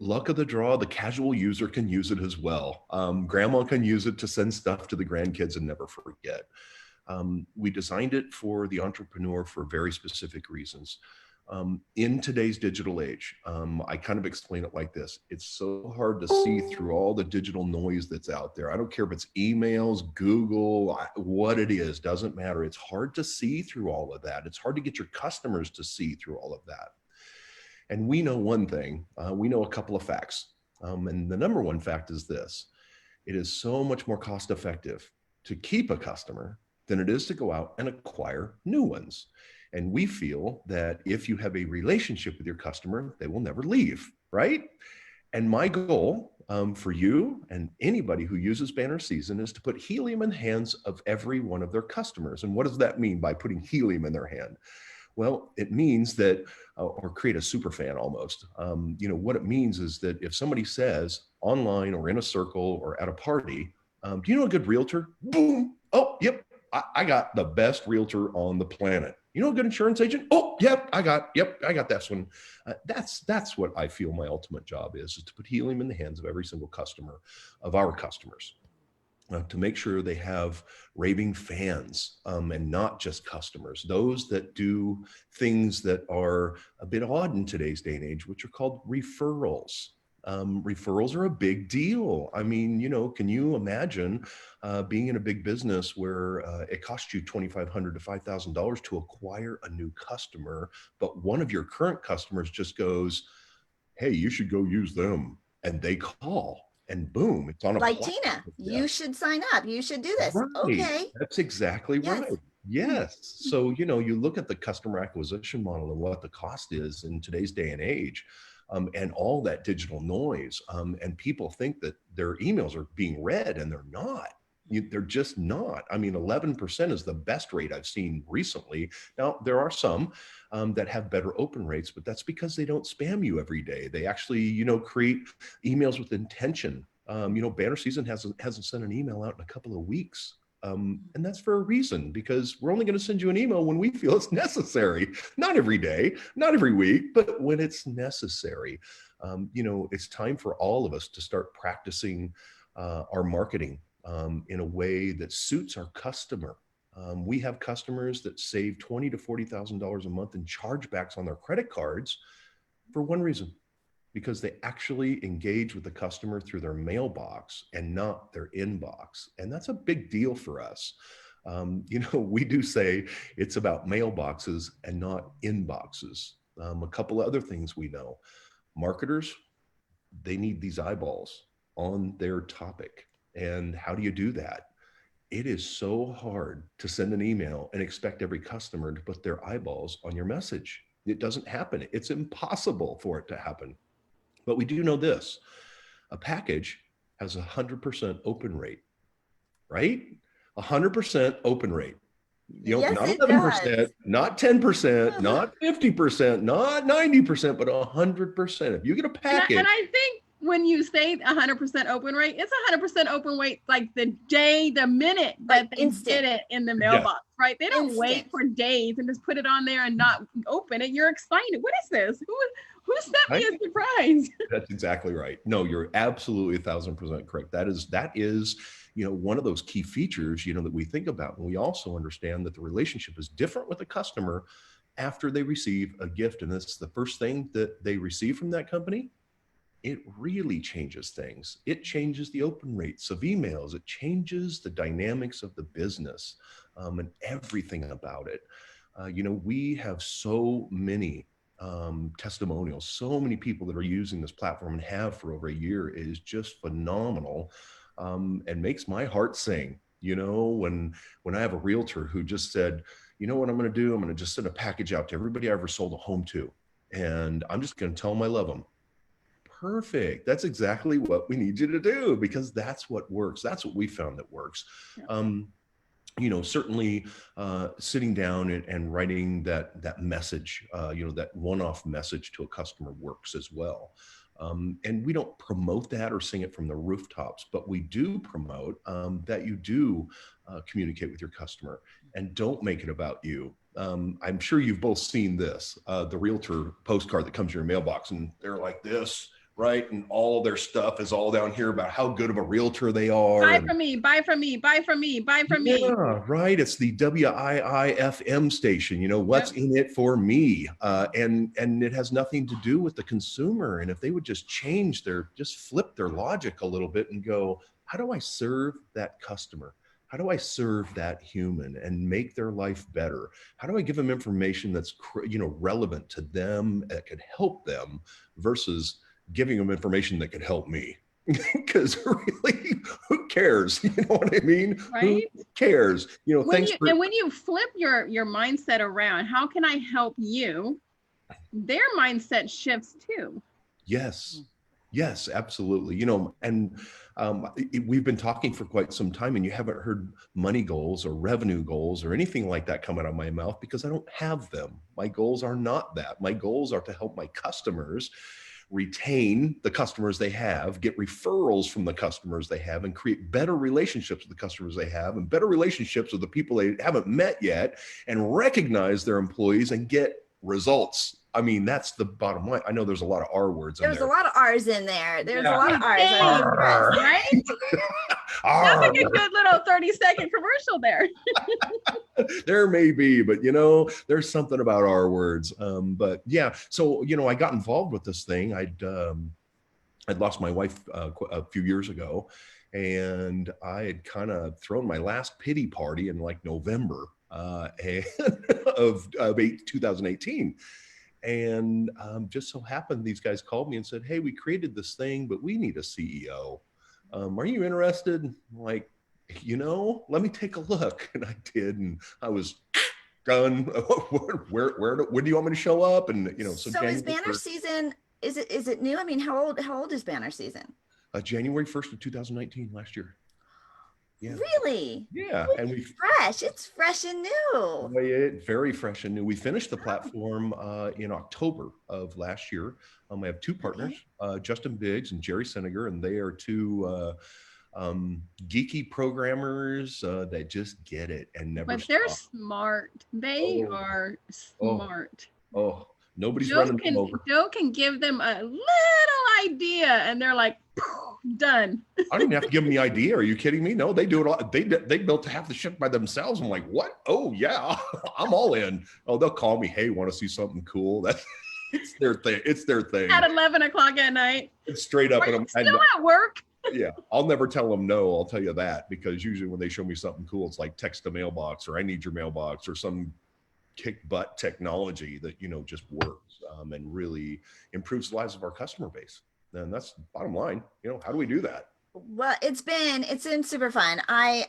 Speaker 3: Luck of the draw, the casual user can use it as well. Grandma can use it to send stuff to the grandkids and never forget. We designed it for the entrepreneur for very specific reasons. In today's digital age, I kind of explain it like this. It's so hard to see through all the digital noise that's out there. I don't care if it's emails, Google, what it is, doesn't matter. It's hard to see through all of that. It's hard to get your customers to see through all of that. And we know one thing, we know a couple of facts. And the number one fact is this: it is so much more cost effective to keep a customer than it is to go out and acquire new ones. And we feel that if you have a relationship with your customer, they will never leave, right? And my goal for you and anybody who uses Banner Season is to put helium in the hands of every one of their customers. And what does that mean by putting helium in their hand? Well, it means that, or create a super fan almost. What it means is that if somebody says online or in a circle or at a party, "Do you know a good realtor?" Boom. "Oh, yep. I got the best realtor on the planet." "You know a good insurance agent?" "Oh, yep, I got this one." That's what I feel my ultimate job is to put helium in the hands of every single customer of our customers, to make sure they have raving fans and not just customers, those that do things that are a bit odd in today's day and age, which are called referrals. Referrals are a big deal. I mean, can you imagine being in a big business where it costs you $2,500 to $5,000 to acquire a new customer, but one of your current customers just goes, "Hey, you should go use them," and they call, and boom, it's on a
Speaker 1: like
Speaker 3: platform.
Speaker 1: Tina, you should sign up. You should do this.
Speaker 3: Right.
Speaker 1: Okay.
Speaker 3: That's exactly
Speaker 1: Yes.
Speaker 3: right. Yes. So, you look at the customer acquisition model and what the cost is in today's day and age. And all that digital noise. And people think that their emails are being read, and they're not. They're just not. I mean, 11% is the best rate I've seen recently. Now, there are some that have better open rates, but that's because they don't spam you every day. They actually, create emails with intention. Banner season hasn't sent an email out in a couple of weeks. And that's for a reason, because we're only going to send you an email when we feel it's necessary. Not every day, not every week, but when it's necessary. It's time for all of us to start practicing our marketing in a way that suits our customer. We have customers that save $20,000 to $40,000 a month in chargebacks on their credit cards for one reason, because they actually engage with the customer through their mailbox and not their inbox. And that's a big deal for us. We do say it's about mailboxes and not inboxes. A couple of other things we know. Marketers, they need these eyeballs on their topic. And how do you do that? It is so hard to send an email and expect every customer to put their eyeballs on your message. It doesn't happen. It's impossible for it to happen. But we do know this: a package has 100% open rate, right? 100% open rate.
Speaker 1: Yes,
Speaker 3: not
Speaker 1: it
Speaker 3: 11%,
Speaker 1: does.
Speaker 3: not 10%, not 50%, not 90%, but 100%. If you get a package.
Speaker 2: And I think when you say 100% open rate, it's 100% open rate like the minute that they get it in the mailbox, right? They don't wait for days and just put it on there and not open it. You're excited. What is this? Who sent me a surprise?
Speaker 3: That's exactly right. No, you're absolutely 1,000% correct. That is, one of those key features, that we think about. And we also understand that the relationship is different with the customer after they receive a gift. And it's the first thing that they receive from that company. It really changes things. It changes the open rates of emails. It changes the dynamics of the business and everything about it. We have so many testimonials, so many people that are using this platform and have for over a year. It is just phenomenal and makes my heart sing. When I have a realtor who just said, you know what I'm going to do? I'm going to just send a package out to everybody I ever sold a home to. And I'm just going to tell them I love them. Perfect. That's exactly what we need you to do, because that's what works. That's what we found that works. Certainly sitting down and writing that message, that one-off message to a customer works as well. And we don't promote that or sing it from the rooftops, but we do promote that you do communicate with your customer and don't make it about you. I'm sure you've both seen this, the realtor postcard that comes in your mailbox and they're like this, right? And all their stuff is all down here about how good of a realtor they are.
Speaker 2: Buy from me, buy from me, buy from me, buy from me.
Speaker 3: Yeah, right. It's the WIIFM station, what's in it for me. And it has nothing to do with the consumer. And if they would just just flip their logic a little bit and go, how do I serve that customer? How do I serve that human and make their life better? How do I give them information that's, relevant to them, that could help them, versus giving them information that could help me? Because really, who cares? You know what I mean?
Speaker 2: Right?
Speaker 3: Who cares?
Speaker 2: And when you flip your mindset around, how can I help you? Their mindset shifts too.
Speaker 3: Yes, absolutely. And we've been talking for quite some time, and you haven't heard money goals or revenue goals or anything like that come out of my mouth, because I don't have them. My goals are not that. My goals are to help my customers retain the customers they have, get referrals from the customers they have, and create better relationships with the customers they have, and better relationships with the people they haven't met yet, and recognize their employees and get results. I mean, that's the bottom line. I know there's a lot of R words in there.
Speaker 1: There's a lot of R's in there. There's a lot of R's.
Speaker 2: Right? That's like a good little 30-second commercial there.
Speaker 3: There may be, but there's something about R words. But yeah, so I got involved with this thing. I'd lost my wife a few years ago, and I had kind of thrown my last pity party in like November of 2018. And just so happened, these guys called me and said, hey, we created this thing, but we need a CEO. Are you interested? I'm like, let me take a look. And I did. And I was done. Where do you want me to show up? And,
Speaker 1: so is Banner season, is it new? I mean, how old is Banner season?
Speaker 3: January 1st of 2019, last year. Yeah.
Speaker 1: Really?
Speaker 3: Yeah. And we
Speaker 1: Fresh. It's fresh and new.
Speaker 3: very fresh and new. We finished the platform in October of last year. I have two partners, Justin Biggs and Jerry Senegar, and they are two geeky programmers that just get it and never
Speaker 2: But they're
Speaker 3: stop.
Speaker 2: smart. They are smart.
Speaker 3: Nobody's running them over.
Speaker 2: Joe can give them a little idea and they're like, done.
Speaker 3: I don't even have to give them the idea. Are you kidding me? No, they do it all. They built half the ship by themselves. I'm like, what? Oh yeah, I'm all in. Oh, they'll call me. Hey, want to see something cool? It's their thing. It's their thing.
Speaker 2: At 11 o'clock at night.
Speaker 3: It's straight up.
Speaker 2: Are you still at work?
Speaker 3: Yeah, I'll never tell them no. I'll tell you that, because usually when they show me something cool, it's like text a mailbox, or I need your mailbox, or some kick butt technology that just works and really improves the lives of our customer base. And that's the bottom line. How do we do that?
Speaker 1: Well, it's been super fun. I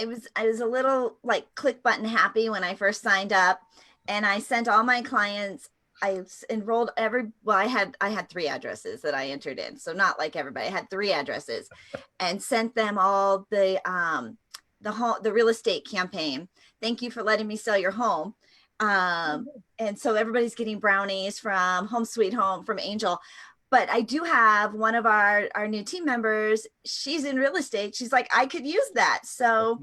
Speaker 1: was a little like click button happy when I first signed up, and I sent all my clients. I enrolled I had 3 addresses that I entered in. So not like everybody. I had 3 addresses and sent them all the real estate campaign. Thank you for letting me sell your home. And so everybody's getting brownies from Home Sweet Home from Angel. But I do have one of our new team members. She's in real estate. She's like, I could use that. So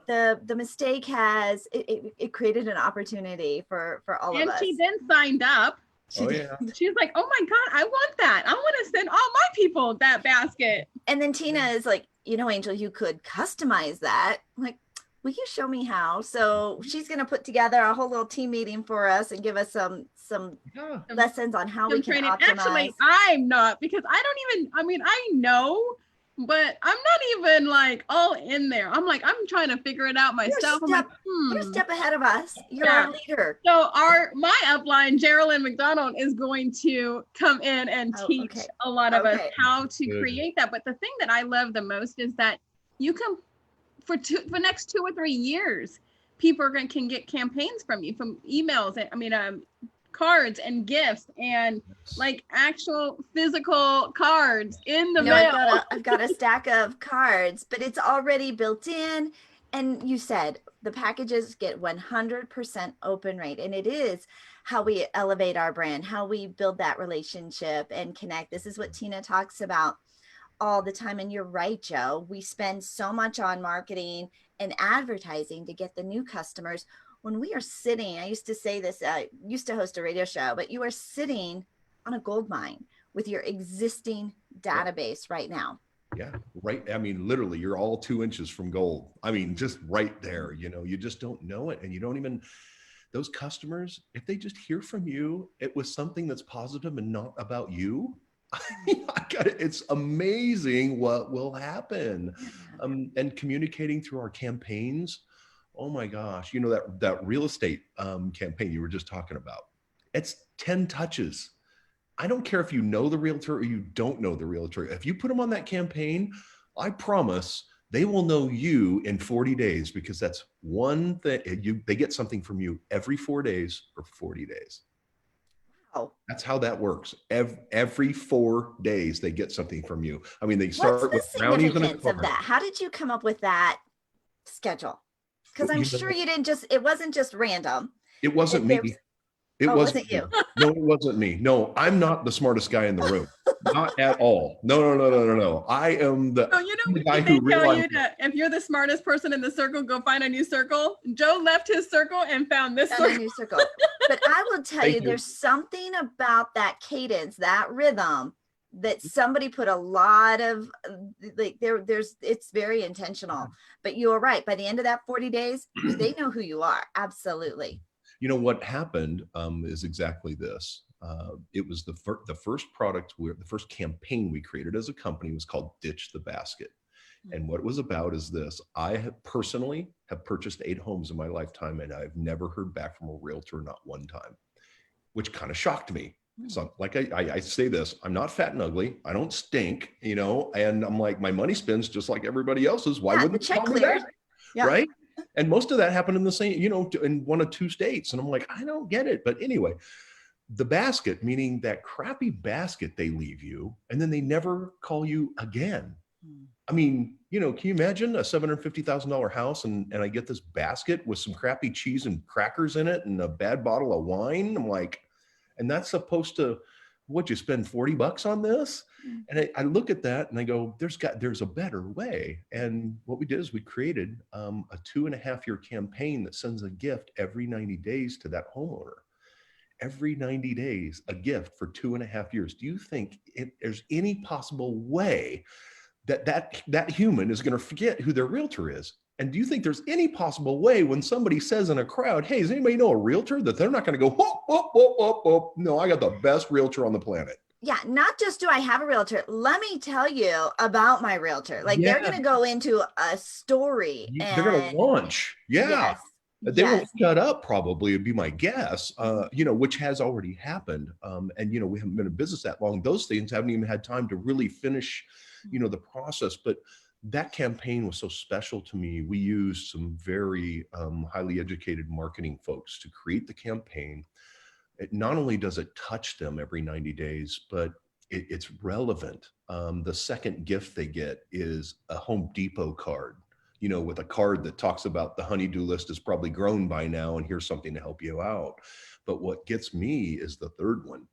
Speaker 1: the mistake has it created an opportunity for all of us.
Speaker 2: And she then signed up. She's like, oh my God, I want that. I want to send all my people that basket.
Speaker 1: And then Tina is like, Angel, you could customize that. I'm like, will you show me how? So she's going to put together a whole little team meeting for us and give us some lessons on how we can optimize.
Speaker 2: Actually, I'm not, because I know, but I'm not even like all in there. I'm trying to figure it out myself.
Speaker 1: You're a step ahead of us. You're our leader.
Speaker 2: So my upline, Geraldine McDonald, is going to come in and teach a lot of us how to create that. But the thing that I love the most is that you can, for next 2 or 3 years, people can get campaigns from you, from emails, cards and gifts, and like actual physical cards in the mail.
Speaker 1: I've got a stack of cards, but it's already built in. And you said the packages get 100% open rate, and it is how we elevate our brand, how we build that relationship and connect. This is what Tina talks about all the time. And you're right, Joe. We spend so much on marketing and advertising to get the new customers. When we are sitting, I used to say this, I used to host a radio show, but you are sitting on a gold mine with your existing database right now.
Speaker 3: Yeah, right. Literally, you're all 2 inches from gold. Just right there, you just don't know it. And you don't even, those customers, if they just hear from you, it was something that's positive and not about you. It's amazing what will happen. And communicating through our campaigns. Oh my gosh, that real estate campaign you were just talking about, it's 10 touches. I don't care if you know the realtor or you don't know the realtor. If you put them on that campaign, I promise they will know you in 40 days, because that's one thing. They get something from you every 4 days for 40 days.
Speaker 1: Wow.
Speaker 3: That's how that works. Every 4 days they get something from you. They start with brownies and a card.
Speaker 1: Of that? How did you come up with that schedule? Because I'm sure you didn't it wasn't just random.
Speaker 3: It wasn't me. It wasn't you. No, it wasn't me. No, I'm not the smartest guy in the room. Not at all. No. I am the guy who realized
Speaker 2: if you're the smartest person in the circle, go find a new circle. Joe left his circle and found this circle.
Speaker 1: A new circle. But I will tell you, there's something about that cadence, that rhythm, that somebody put a lot of it's very intentional. But you're right. By the end of that 40 days, they know who you are. Absolutely.
Speaker 3: What happened is exactly this. It was the first product, the first campaign we created as a company was called Ditch the Basket. And what it was about is this: I have personally purchased 8 homes in my lifetime, and I've never heard back from a realtor, not one time, which kind of shocked me. So like I say this, I'm not fat and ugly. I don't stink, and I'm like, my money spends just like everybody else's. Why wouldn't the check clear? Right? And most of that happened in the same, in 1 or 2 states. And I'm like, I don't get it. But anyway, the basket, meaning that crappy basket they leave you, and then they never call you again. I mean, can you imagine a $750,000 house and I get this basket with some crappy cheese and crackers in it and a bad bottle of wine? I'm like, and that's supposed to, what, you spend $40 on this? And I look at that and I go, there's a better way. And what we did is we created a 2.5-year campaign that sends a gift every 90 days to that homeowner. Every 90 days, a gift for 2.5 years. Do you think there's any possible way that human is going to forget who their realtor is? And do you think there's any possible way when somebody says in a crowd, hey, does anybody know a realtor, that they're not going to go, whoop, whoop, whoop, whoop, whoop. No, I got the best realtor on the planet.
Speaker 1: Yeah, not just do I have a realtor, let me tell you about my realtor. Like they're going to go into a story.
Speaker 3: They're going to launch. Yeah.
Speaker 1: Yes.
Speaker 3: They won't shut up, probably, would be my guess, which has already happened. And, we haven't been in business that long. Those things haven't even had time to really finish, the process. But that campaign was so special to me. We used some very highly educated marketing folks to create the campaign. It not only does it touch them every 90 days, but it's relevant. The second gift they get is a Home Depot card, with a card that talks about the honey-do list is probably grown by now, and here's something to help you out. But what gets me is the third one.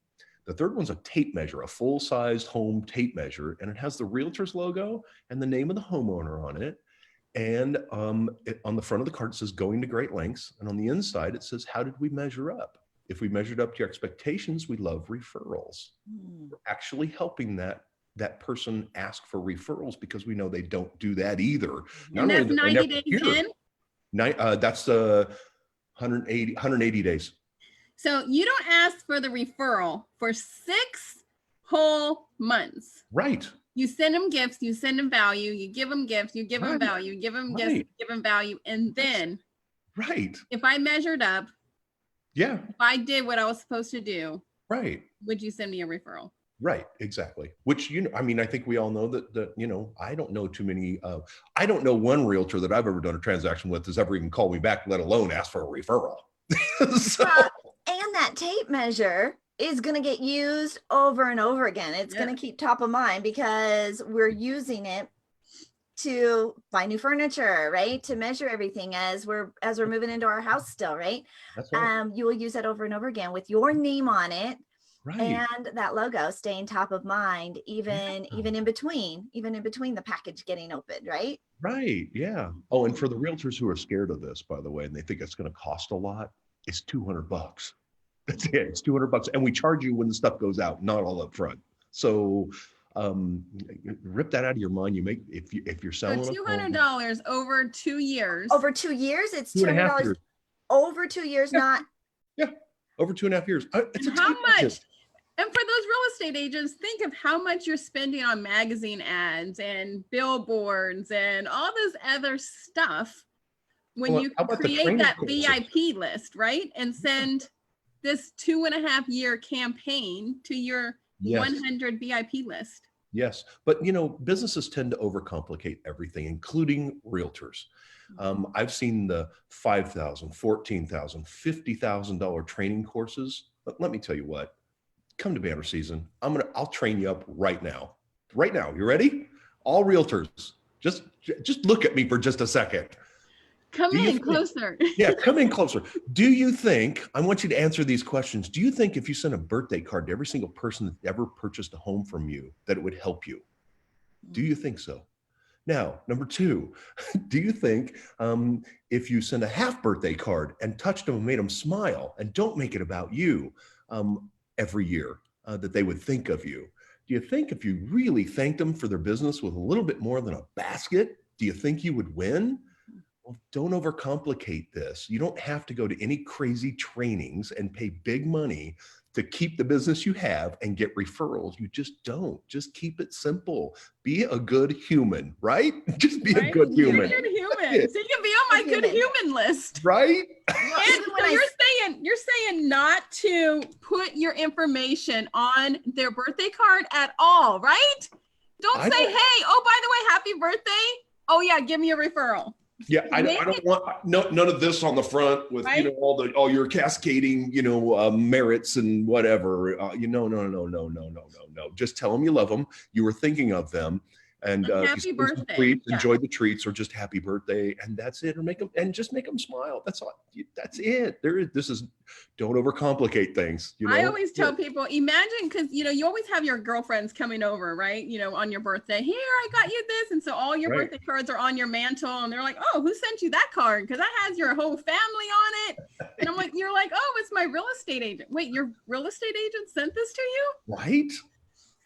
Speaker 3: The third one's a tape measure, a full-sized home tape measure, and it has the realtor's logo and the name of the homeowner on it. And on the front of the card, it says going to great lengths. And on the inside, it says, how did we measure up? If we measured up to your expectations, we love referrals. We're actually helping that person ask for referrals because we know they don't do that either.
Speaker 2: And that's 90 days in?
Speaker 3: That's 180 days.
Speaker 2: So you don't ask for the referral for 6 whole months.
Speaker 3: Right.
Speaker 2: You send them gifts, you send them value, you give them gifts, you give them value, you give them gifts, you give them value. And then if I measured up, if I did what I was supposed to do, would you send me a referral?
Speaker 3: Right, exactly. Which, I think we all know that, I don't know too many, I don't know one realtor that I've ever done a transaction with has ever even called me back, let alone ask for a referral.
Speaker 1: And that tape measure is going to get used over and over again. It's going to keep top of mind because we're using it to buy new furniture, right? To measure everything as we're moving into our house still, right?
Speaker 3: That's right.
Speaker 1: You will use that over and over again with your name on it.
Speaker 3: Right.
Speaker 1: And that logo staying top of mind, even in between the package getting opened, right?
Speaker 3: Right. Yeah. Oh, and for the realtors who are scared of this, by the way, and they think it's going to cost a lot, it's $200. That's it. It's $200, and we charge you when the stuff goes out, not all up front. So rip that out of your mind. You make if you're selling
Speaker 2: $200 over 2 years.
Speaker 1: Over 2 years, it's $200 over 2 years, not
Speaker 3: over 2.5 years. It's
Speaker 2: how much? And for those real estate agents, think of how much you're spending on magazine ads and billboards and all this other stuff when you create that VIP list, right? And send this 2.5-year campaign to your 100 VIP list.
Speaker 3: Yes. But, businesses tend to overcomplicate everything, including realtors. I've seen the $5,000, $14,000, $50,000 training courses. But let me tell you what, come to banner season. I'll train you up right now. Right now. You ready? All realtors, just look at me for just a second.
Speaker 2: Come in closer.
Speaker 3: Come in closer. Do you think, I want you to answer these questions. Do you think if you sent a birthday card to every single person that ever purchased a home from you, that it would help you? Do you think so? Now, number 2, do you think if you send a half birthday card and touched them and made them smile, and don't make it about you every year, that they would think of you? Do you think if you really thanked them for their business with a little bit more than a basket, do you think you would win? Well, don't overcomplicate this. You don't have to go to any crazy trainings and pay big money to keep the business you have and get referrals. You just don't. Just keep it simple. Be a good human, right? Just be a good human.
Speaker 2: Be a good human. So you can be on my good human list.
Speaker 3: Right?
Speaker 2: And so you're saying not to put your information on their birthday card at all, right? Don't say, hey, oh, by the way, happy birthday. Oh yeah, give me a referral.
Speaker 3: Yeah, I don't want none of this on the front with all your cascading merits and whatever. No. Just tell them you love them. You were thinking of them, And
Speaker 2: A
Speaker 3: you
Speaker 2: happy
Speaker 3: send them some
Speaker 2: birthday.
Speaker 3: treats,
Speaker 2: Yeah.
Speaker 3: enjoy the treats, or just happy birthday, and that's it. Or just make them smile. That's all. That's it. Don't overcomplicate things.
Speaker 2: I always tell people, imagine, because you always have your girlfriends coming over, right? On your birthday. Here, I got you this, and so all your
Speaker 3: Right.
Speaker 2: birthday cards are on your mantle, and they're like, "Oh, who sent you that card? Because that has your whole family on it." And I'm like, "You're like, oh, it's my real estate agent." Wait, your real estate agent sent this to you?
Speaker 3: Right.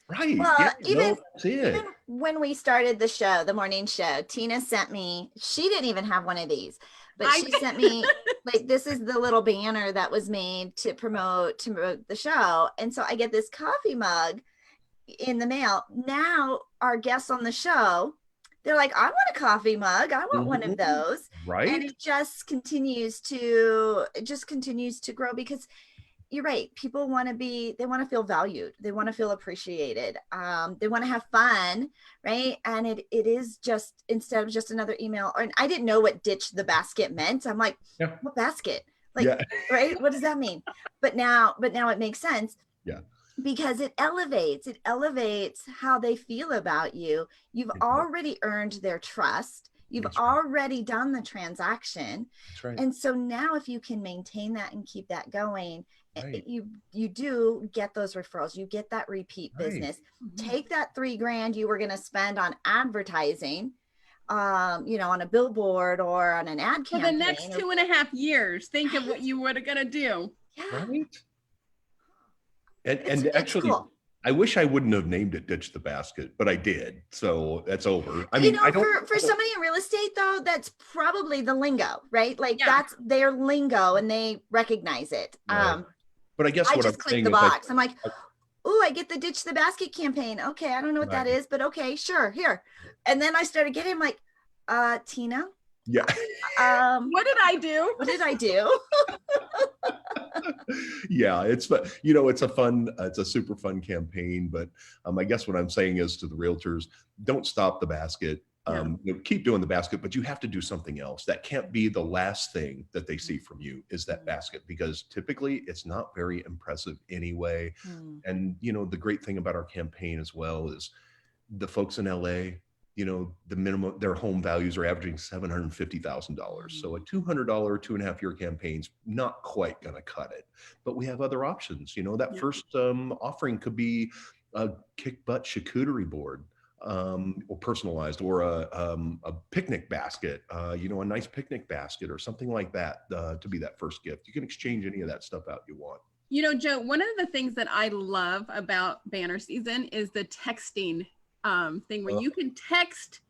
Speaker 3: Right.
Speaker 1: Well,
Speaker 3: Yeah,
Speaker 1: even
Speaker 3: it.
Speaker 1: when we started the show, the morning show, Tina sent me, she didn't even have one of these, but she sent me, like, this is the little banner that was made to promote the show. And so I get this coffee mug in the mail. Now our guests on the show, they're like, I want a coffee mug. I want one of those.
Speaker 3: Right.
Speaker 1: And it just continues to grow, because you're right. People they want to feel valued. They want to feel appreciated. They want to have fun, right? And it is just, instead of just another email, and I didn't know what ditch the basket meant. I'm like, what basket? Like, right? What does that mean? But now it makes sense.
Speaker 3: Yeah.
Speaker 1: Because it elevates how they feel about you. You've already earned their trust. You've already done the transaction.
Speaker 3: That's right.
Speaker 1: And so now if you can maintain that and keep that going, you do get those referrals. You get that repeat business. Take that $3,000 you were going to spend on advertising, on a billboard or on an ad campaign.
Speaker 2: For the next 2.5 years, think of what you were going to do.
Speaker 1: Yeah.
Speaker 3: Right. And actually, cool. I wish I wouldn't have named it Ditch the Basket, but I did. So that's over. I mean,
Speaker 1: for somebody in real estate, though, that's probably the lingo, right? Like that's their lingo and they recognize it.
Speaker 3: Right. But I guess
Speaker 1: I
Speaker 3: what
Speaker 1: just
Speaker 3: I'm
Speaker 1: click
Speaker 3: saying
Speaker 1: the
Speaker 3: is
Speaker 1: box. I'm like, oh, I get the Ditch the Basket campaign. Okay, I don't know what that is, but okay, sure, here. And then I started getting like, Tina.
Speaker 3: Yeah.
Speaker 2: What did I do?
Speaker 1: What did I do?
Speaker 3: Yeah, it's a super fun campaign. But I guess what I'm saying is to the realtors, don't stop the basket. Keep doing the basket, but you have to do something else. That can't be the last thing that they see from you is that basket, because typically it's not very impressive anyway. And the great thing about our campaign as well is the folks in LA, the minimum, their home values are averaging $750,000. So a $200 2.5-year campaign's not quite going to cut it, but we have other options. That first offering could be a kick butt charcuterie board, or personalized, or a picnic basket, a nice picnic basket or something like that, to be that first gift. You can exchange any of that stuff out you want.
Speaker 2: Joe, one of the things that I love about banner season is the texting thing where you can text.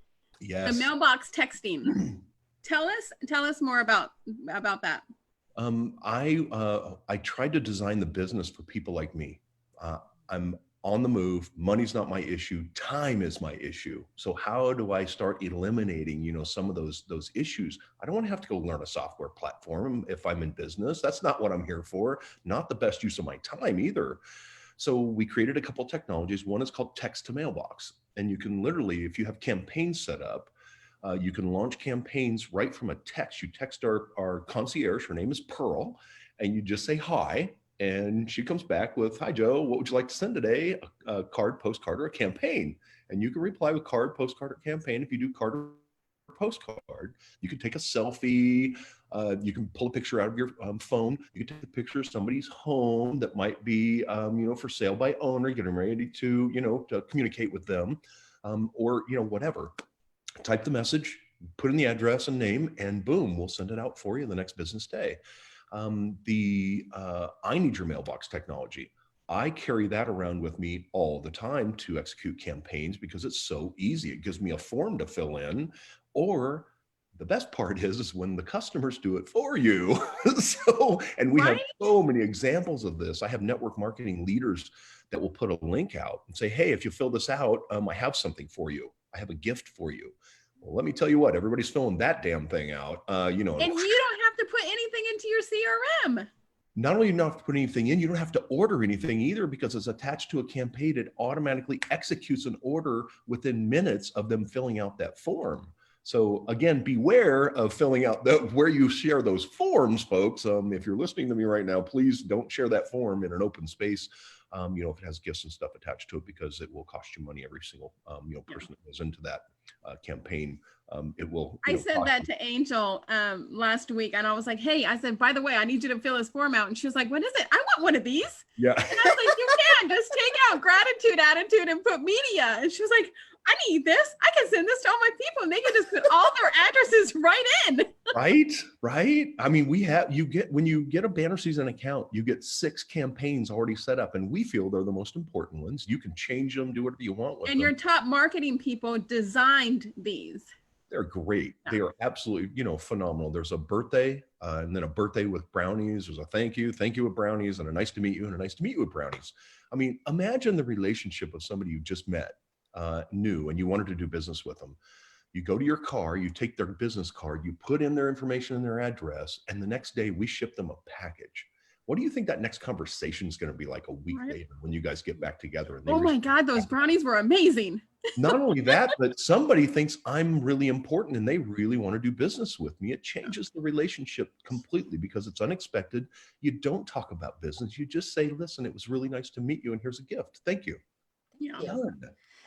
Speaker 2: The mailbox texting. Tell us more about that.
Speaker 3: I tried to design the business for people like me. I'm on the move. Money's not my issue. Time is my issue. So how do I start eliminating, some of those issues? I don't want to have to go learn a software platform if I'm in business. That's not what I'm here for. Not the best use of my time either. So we created a couple of technologies. One is called text to mailbox. And you can literally, if you have campaigns set up, you can launch campaigns right from a text. You text our concierge, her name is Pearl, and you just say hi. And she comes back with, hi, Joe, what would you like to send today? A card, postcard, or a campaign. And you can reply with card, postcard, or campaign. If you do card or postcard, you can take a selfie. You can pull a picture out of your phone. You can take a picture of somebody's home that might be, for sale by owner, getting ready to, to communicate with them, or, whatever. Type the message, put in the address and name, and boom, we'll send it out for you the next business day. I Need Your Mailbox technology, I carry that around with me all the time to execute campaigns because it's so easy. It gives me a form to fill in, or the best part is when the customers do it for you. And we have so many examples of this. I have network marketing leaders that will put a link out and say, hey, if you fill this out, I have something for you. I have a gift for you. Well, let me tell you what, everybody's filling that damn thing out, And you don't
Speaker 2: have to put anything into your CRM.
Speaker 3: Not only do you not have to put anything in, you don't have to order anything either, because it's attached to a campaign. It automatically executes an order within minutes of them filling out that form. So again, beware of filling out where you share those forms, folks. If you're listening to me right now, please don't share that form in an open space. if it has gifts and stuff attached to it, because it will cost you money every single, person that goes into that campaign. It will.
Speaker 2: I said that to Angel last week, and I was like, hey, I said, by the way, I need you to fill this form out. And she was like, what is it? I want one of these.
Speaker 3: Yeah.
Speaker 2: And I was like, you can just take out gratitude, attitude, and put media. And she was like, I need this. I can send this to all my people, and they can just put all their addresses right in.
Speaker 3: Right. I mean, when you get a Banner Season account, you get 6 campaigns already set up, and we feel they're the most important ones. You can change them, do whatever you want with them.
Speaker 2: And your top marketing people designed these.
Speaker 3: They're great. They are absolutely, phenomenal. There's a birthday, and then a birthday with brownies. There's a thank you with brownies, and a nice to meet you, and a nice to meet you with brownies. I mean, imagine the relationship of somebody you just met, new, and you wanted to do business with them. You go to your car, you take their business card, you put in their information and their address, and the next day we ship them a package. What do you think that next conversation is going to be like a week later when you guys get back together? And
Speaker 2: oh my God, those brownies were amazing.
Speaker 3: Not only that, but somebody thinks I'm really important and they really want to do business with me. It changes the relationship completely because it's unexpected. You don't talk about business. You just say, listen, it was really nice to meet you, and here's a gift. Thank you.
Speaker 2: Yeah.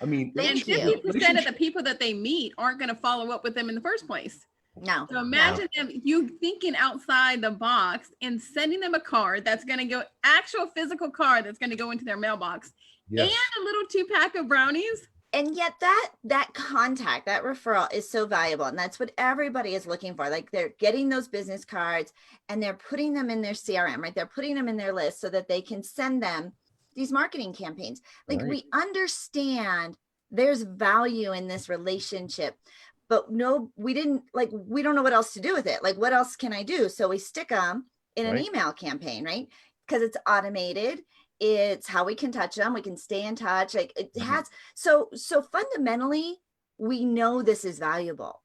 Speaker 3: I mean,
Speaker 2: and 50% of the people that they meet aren't going to follow up with them in the first place.
Speaker 1: No.
Speaker 2: So imagine them, you thinking outside the box and sending them a card that's going to go, actual physical card that's going to go into their mailbox, and a little 2-pack of brownies.
Speaker 1: And yet that contact, that referral is so valuable. And that's what everybody is looking for. Like, they're getting those business cards and they're putting them in their CRM, right? They're putting them in their list so that they can send them these marketing campaigns. Like, we understand there's value in this relationship, but no, we don't know what else to do with it. Like, what else can I do? So we stick them in an email campaign, right? Because it's automated. It's how we can touch them. We can stay in touch. Like, it has, so fundamentally, we know this is valuable.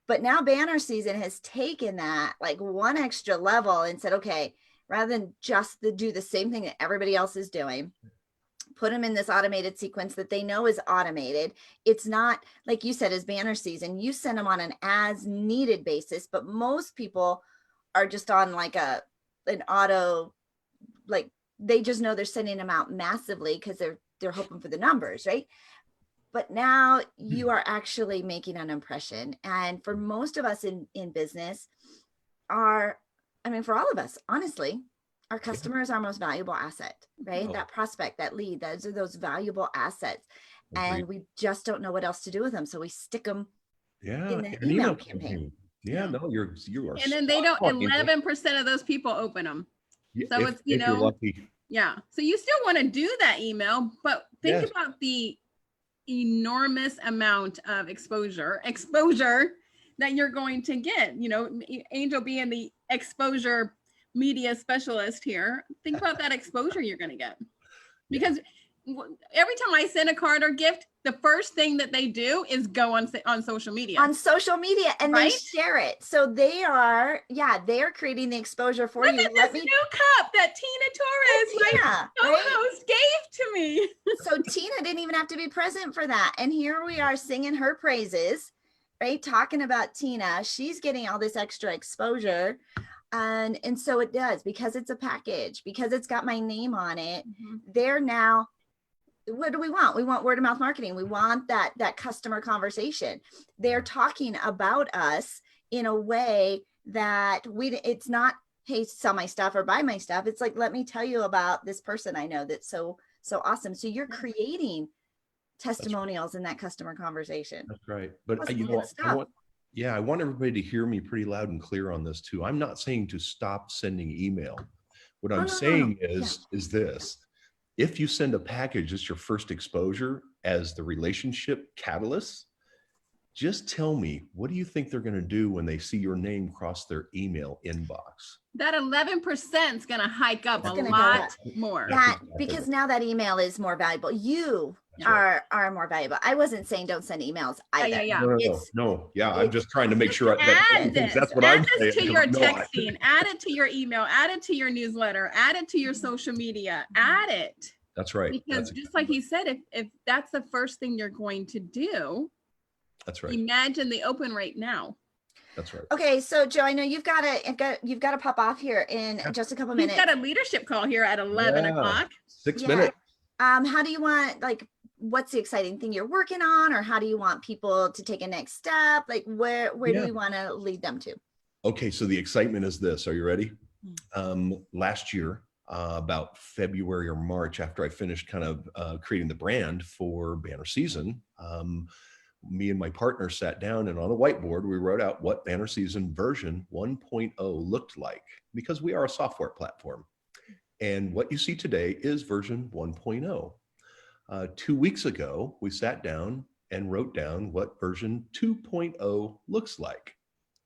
Speaker 1: But now Banner Season has taken that like one extra level and said, okay, rather than just do the same thing that everybody else is doing, put them in this automated sequence that they know is automated. It's not, like you said, as Banner Season, you send them on an as needed basis, but most people are just on like an auto, like, they just know they're sending them out massively because they're hoping for the numbers, right? But now you are actually making an impression. And for most of us in business, for all of us, honestly, our customer is our most valuable asset, right? That prospect, that lead, those are those valuable assets. And we just don't know what else to do with them. So we stick them in the email campaign.
Speaker 3: Yeah, no, you are.
Speaker 2: And then they don't, 11% of those people open them. So it's,
Speaker 3: you're lucky.
Speaker 2: Yeah. So you still want to do that email, but think about the enormous amount of exposure that you're going to get. Angel being the exposure media specialist here, think about that exposure you're going to get. Because every time I send a card or gift, the first thing that they do is go on social media.
Speaker 1: And they share it. So they are creating the exposure for you.
Speaker 2: Let me new cup that Tina Torres, co-host, gave to me.
Speaker 1: So Tina didn't even have to be present for that. And here we are singing her praises, right? Talking about Tina. She's getting all this extra exposure. And so it does, because it's a package, because it's got my name on it. They're now, what do we want? We want word of mouth marketing. We want that customer conversation. They're talking about us in a way that it's not, hey, sell my stuff or buy my stuff. It's like, let me tell you about this person I know that's so awesome. So you're creating testimonials in that customer conversation.
Speaker 3: That's right. But I want everybody to hear me pretty loud and clear on this too. I'm not saying to stop sending email. What I'm saying is this: if you send a package, it's your first exposure as the relationship catalyst. Just tell me, what do you think they're going to do when they see your name cross their email inbox?
Speaker 2: That 11% is going to hike up a lot more.
Speaker 1: Because now that email is more valuable. You are more valuable. I wasn't saying don't send emails either.
Speaker 3: No. I'm just trying to make sure that's what I'm saying.
Speaker 2: Add this to your texting, add it to your email, add it to your newsletter, add it to your social media, add it.
Speaker 3: That's right.
Speaker 2: Because just like he said, if that's the first thing you're going to do,
Speaker 3: that's right.
Speaker 2: Imagine the open rate now.
Speaker 3: That's right.
Speaker 1: Okay, so Joe, I know you've got to pop off here in just a couple
Speaker 2: He's
Speaker 1: minutes.
Speaker 2: got a leadership call here at 11 o'clock.
Speaker 3: 6 minutes.
Speaker 1: How do you want, like, what's the exciting thing you're working on, or how do you want people to take a next step? Like, where do we want to lead them to?
Speaker 3: Okay, so the excitement is this. Are you ready? Last year, about February or March, after I finished kind of creating the brand for banner season, me and my partner sat down, and on a whiteboard, we wrote out what banner season version 1.0 looked like, because we are a software platform. And what you see today is version 1.0. 2 weeks ago, we sat down and wrote down what version 2.0 looks like.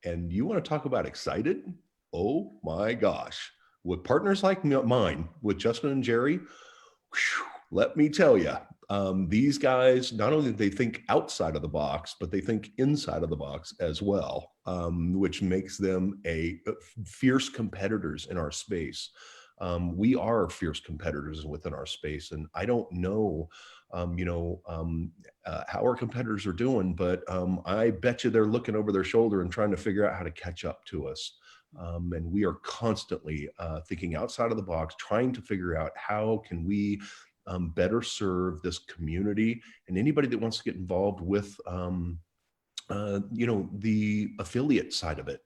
Speaker 3: And you want to talk about excited? Oh my gosh. With partners like mine, with Justin and Jerry, whew, let me tell you, these guys, not only do they think outside of the box, but they think inside of the box as well, which makes them fierce competitors in our space. We are fierce competitors within our space, and I don't know, how our competitors are doing, but I bet you they're looking over their shoulder and trying to figure out how to catch up to us. And we are constantly thinking outside of the box, trying to figure out how can we better serve this community and anybody that wants to get involved with, the affiliate side of it.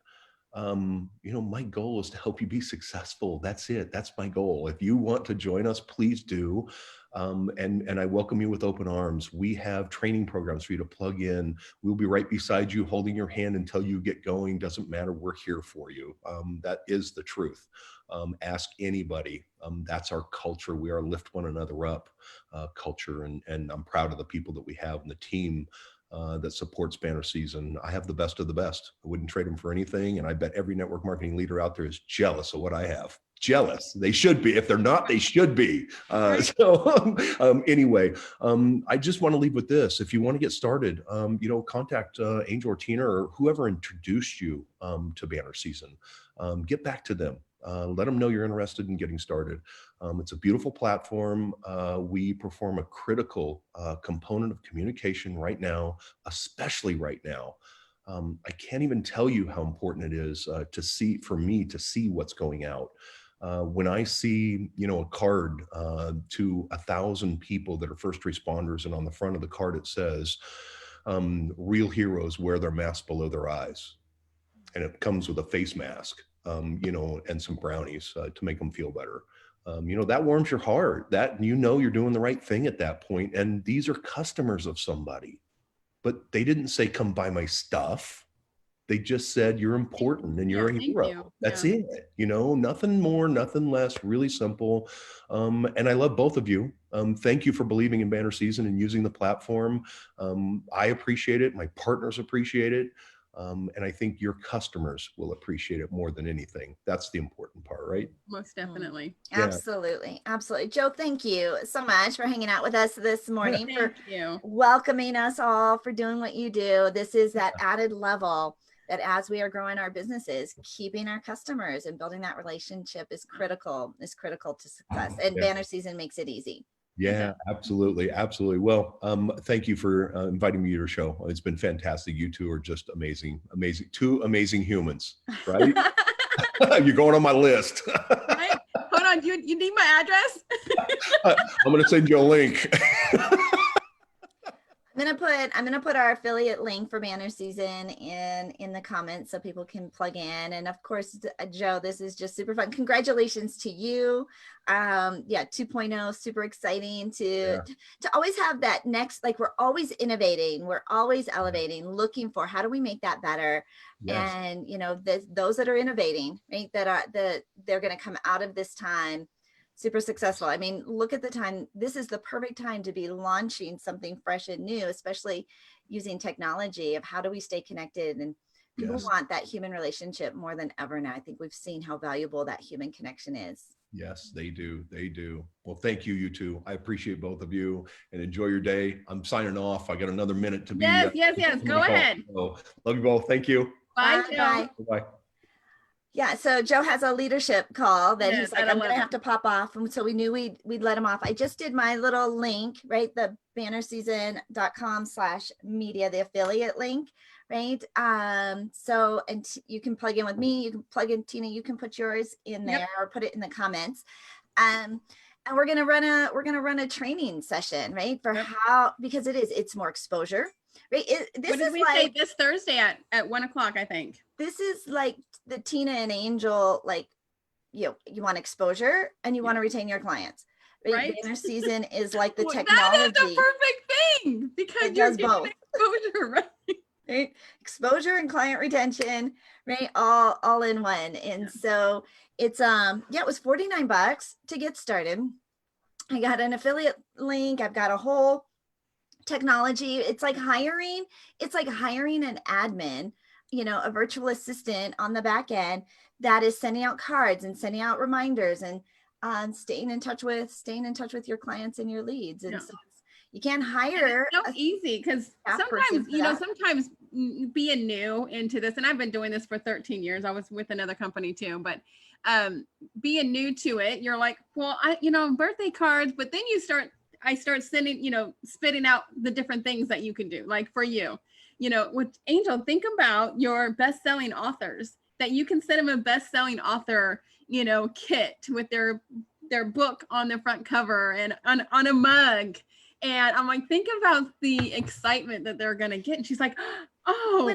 Speaker 3: My goal is to help you be successful. That's it. That's my goal. If you want to join us, please do. And I welcome you with open arms. We have training programs for you to plug in. We'll be right beside you, holding your hand until you get going. Doesn't matter. We're here for you. That is the truth. Ask anybody. That's our culture. We are a lift one another up culture. And I'm proud of the people that we have and the team that supports banner season. I have the best of the best. I wouldn't trade them for anything. And I bet every network marketing leader out there is jealous of what I have. Jealous. They should be. If they're not, they should be. Anyway, I just want to leave with this. If you want to get started, contact Angel or Tina or whoever introduced you to banner season. Get back to them. Let them know you're interested in getting started. It's a beautiful platform. We perform a critical component of communication right now, especially right now. I can't even tell you how important it is for me to see what's going out. When I see, a card to 1,000 people that are first responders, and on the front of the card it says, real heroes wear their mask below their eyes. And it comes with a face mask. And some brownies to make them feel better. That warms your heart. That you're doing the right thing at that point. And these are customers of somebody, but they didn't say, come buy my stuff. They just said, you're important and you're a hero. That's it. Nothing more, nothing less, really simple. And I love both of you. Thank you for believing in banner season and using the platform. I appreciate it. My partners appreciate it. And I think your customers will appreciate it more than anything. That's the important part, right?
Speaker 2: Most definitely.
Speaker 1: Yeah. Absolutely. Joe, thank you so much for hanging out with us this morning, for welcoming us all, for doing what you do. This is that added level that as we are growing our businesses, keeping our customers and building that relationship is critical to success. And banner season makes it easy.
Speaker 3: Yeah, absolutely. Absolutely. Well, thank you for inviting me to your show. It's been fantastic. You two are just amazing. Two amazing humans, right? You're going on my list.
Speaker 2: Right? Hold on. You need my address?
Speaker 3: I'm going to send you a link.
Speaker 1: I'm gonna put our affiliate link for banner season in the comments so people can plug in. And of course, Joe, this is just super fun. Congratulations to you. 2.0, super exciting to always have that next, like, we're always innovating, we're always elevating, looking for how do we make that better. Yes. And those that are innovating, right, they're going to come out of this time super successful. I mean, look at the time. This is the perfect time to be launching something fresh and new, especially using technology of how do we stay connected. And people want that human relationship more than ever now. I think we've seen how valuable that human connection is.
Speaker 3: Yes, they do. They do. Well, thank you, you two. I appreciate both of you, and enjoy your day. I'm signing off. I got another minute to be.
Speaker 2: Yes. Go ahead.
Speaker 3: So, love you both. Thank you.
Speaker 2: Bye.
Speaker 3: Bye.
Speaker 1: Yeah, so Joe has a leadership call that he's like, I'm going to have to pop off. And so we knew we'd let him off. I just did my little link, right? The bannerseason.com/media, the affiliate link, right? So, and you can plug in with me, you can plug in Tina, you can put yours in there or put it in the comments. And we're gonna run a training session, right? For how, because it's more exposure, right?
Speaker 2: What did we say this Thursday at 1 o'clock, I think.
Speaker 1: This is like the Tina and Angel, like, you want exposure and you want to retain your clients. Right? Banner season is like the technology.
Speaker 2: That is the perfect thing, because you're getting exposure, right?
Speaker 1: Exposure and client retention, right? All in one. And so it's it was $49 to get started. I got an affiliate link. I've got a whole technology. It's like hiring an admin, a virtual assistant on the back end that is sending out cards and sending out reminders and staying in touch with your clients and your leads. And so you can't hire.
Speaker 2: It's so easy, because sometimes being new into this, and I've been doing this for 13 years. I was with another company too, but being new to it, you're like, well, birthday cards, but then I start sending, spitting out the different things that you can do. Like for you, with Angel, think about your best-selling authors, that you can send them a best-selling author, kit with their book on the front cover and on a mug. And I'm like, think about the excitement that they're going to get. And she's like, oh,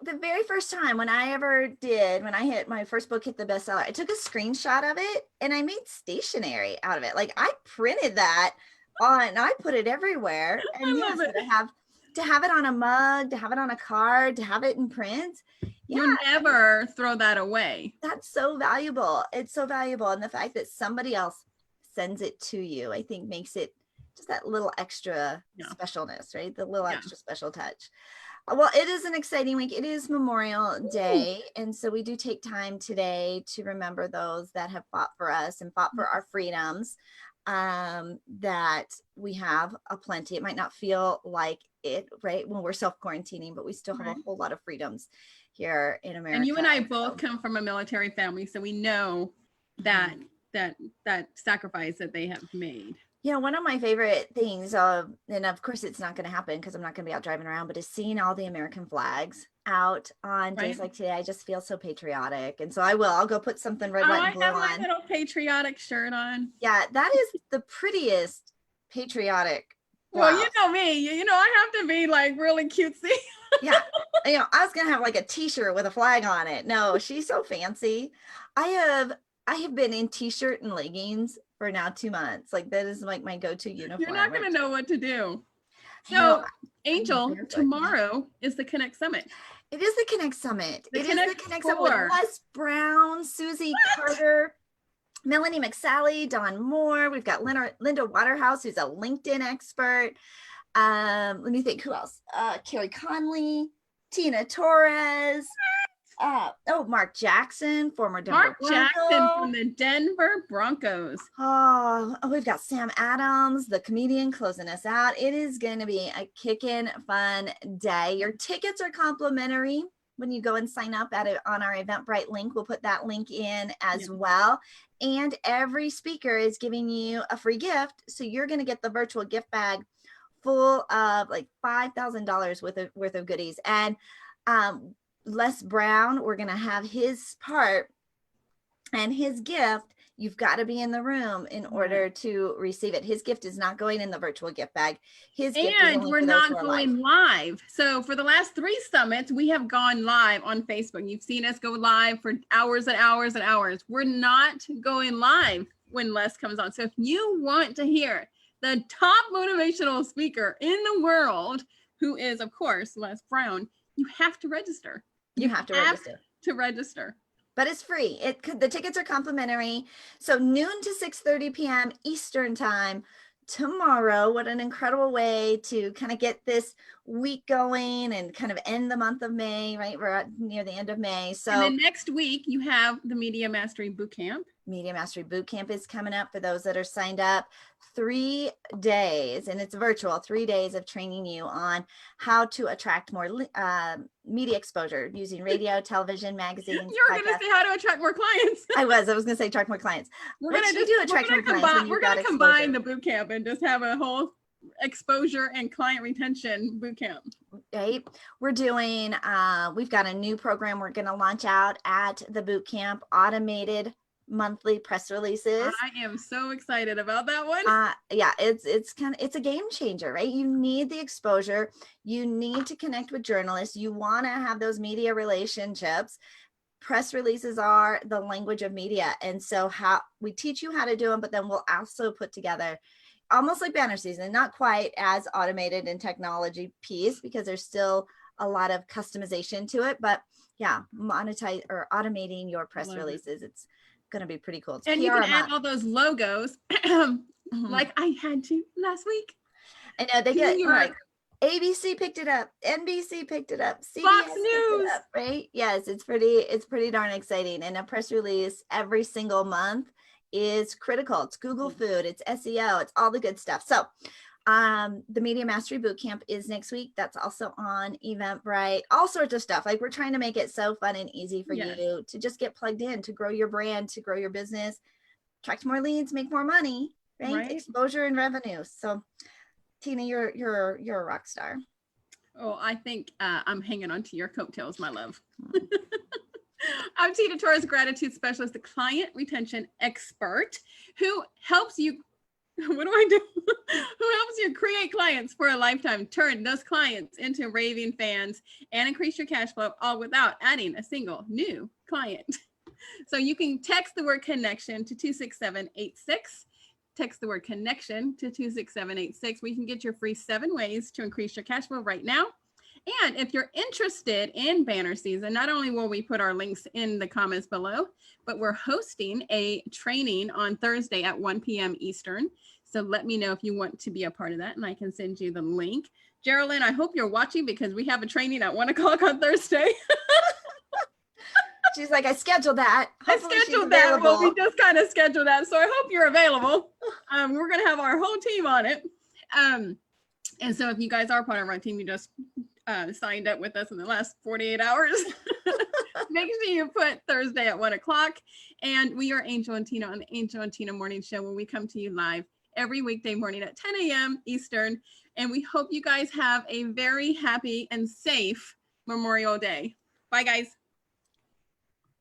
Speaker 1: the very first time when I hit my first book, hit the bestseller, I took a screenshot of it and I made stationery out of it. Like I printed that and I put it everywhere. And to have it on a mug, to have it on a card, to have it in print.
Speaker 2: You'll never throw that away.
Speaker 1: That's so valuable. It's so valuable. And the fact that somebody else sends it to you, I think makes it just that little extra specialness, right? The little extra special touch. Well, it is an exciting week. It is Memorial Day. And so we do take time today to remember those that have fought for us and fought for our freedoms, that we have aplenty. It might not feel like it, right, when we're self-quarantining, but we still have a whole lot of freedoms here in America.
Speaker 2: And you and I both come from a military family, so we know that sacrifice that they have made.
Speaker 1: One of my favorite things, and of course it's not going to happen because I'm not going to be out driving around, but is seeing all the American flags out on days like today. I just feel so patriotic. And so I'll go put something red, white, and blue on. I have my
Speaker 2: little patriotic shirt on.
Speaker 1: Yeah, that is the prettiest patriotic.
Speaker 2: Well, you know me, I have to be like really cutesy.
Speaker 1: Yeah. I was going to have like a t-shirt with a flag on it. No, she's so fancy. I have been in t-shirt and leggings for now 2 months. Like that is like my go-to uniform.
Speaker 2: You're not going to know what to do. So Angel, tomorrow is the Connect Summit.
Speaker 1: It is the Connect Summit. It is the Connect Summit with Les Brown, Susie Carter, Melanie McSally, Dawn Moore. We've got Linda Waterhouse, who's a LinkedIn expert. Let me think, who else? Carrie Conley, Tina Torres. Mark Jackson, former Denver Broncos.
Speaker 2: Jackson from the Denver Broncos.
Speaker 1: Oh, we've got Sam Adams, the comedian, closing us out. It is going to be a kickin' fun day. Your tickets are complimentary when you go and sign up on our Eventbrite link. We'll put that link in as well. And every speaker is giving you a free gift. So you're going to get the virtual gift bag full of like $5,000 worth of goodies. And Les Brown, we're going to have his part and his gift. You've got to be in the room in order to receive it. His gift is not going in the virtual gift bag.
Speaker 2: And we're not going live. So for the last 3 summits, we have gone live on Facebook. You've seen us go live for hours and hours and hours. We're not going live when Les comes on. So if you want to hear the top motivational speaker in the world, who is, of course, Les Brown, you have to register.
Speaker 1: You have to
Speaker 2: register.
Speaker 1: But it's free. The tickets are complimentary. So noon to 6:30 p.m. Eastern time tomorrow. What an incredible way to kind of get this week going and kind of end the month of May, right? We're near the end of May. So
Speaker 2: and then next week you have the Media Mastery Bootcamp.
Speaker 1: Media Mastery Bootcamp is coming up for those that are signed up. 3 days, and it's virtual, 3 days of training you on how to attract more media exposure using radio, television, magazines.
Speaker 2: You were going to say how to attract more clients.
Speaker 1: I was going to say attract more clients.
Speaker 2: We're going to combine the boot camp and just have a whole exposure and client retention boot camp.
Speaker 1: Right. We're doing, we've got a new program we're going to launch out at the boot camp, automated monthly press releases.
Speaker 2: I am so excited about that one.
Speaker 1: Yeah, it's a game changer, right? You need the exposure. You need to connect with journalists. You want to have those media relationships. Press releases are the language of media. And so how we teach you how to do them, but then we'll also put together almost like banner season, not quite as automated in technology piece, because there's still a lot of customization to it, but yeah, monetize or automating your press releases. It's going to be pretty cool. It's
Speaker 2: and you can add all those logos like I had to last week.
Speaker 1: I know they get like ABC picked it up, NBC picked it up, CBS
Speaker 2: Fox
Speaker 1: picked
Speaker 2: News.
Speaker 1: it up, right? Yes, it's pretty darn exciting. And a press release every single month is critical. It's Google food, it's SEO, it's all the good stuff. So the Media Mastery Bootcamp is next week. That's also on Eventbrite, all sorts of stuff. Like we're trying to make it so fun and easy for you to just get plugged in, to grow your brand, to grow your business, attract more leads, make more money, right? Exposure and revenue. So Tina, you're a rock star.
Speaker 2: Oh, I think I'm hanging on to your coattails, my love. I'm Tina Torres, gratitude specialist, the client retention expert who helps you. What do I do? Who helps you create clients for a lifetime, turn those clients into raving fans, and increase your cash flow, all without adding a single new client. So you can text the word connection to 26786. Text the word connection to 26786. We can get your free 7 ways to increase your cash flow right now. And if you're interested in banner season, not only will we put our links in the comments below, but we're hosting a training on Thursday at 1 p.m. Eastern. So let me know if you want to be a part of that, and I can send you the link. Geraldine, I hope you're watching, because we have a training at 1 o'clock on Thursday.
Speaker 1: She's like, I scheduled that. Hopefully
Speaker 2: I scheduled that. Well, we just kind of scheduled that. So I hope you're available. We're going to have our whole team on it. And so if you guys are part of our team, you just signed up with us in the last 48 hours. Make sure you put Thursday at 1 o'clock. And we are Angel and Tina on the Angel and Tina Morning Show, where we come to you live every weekday morning at 10 a.m. Eastern. And we hope you guys have a very happy and safe Memorial Day. Bye, guys.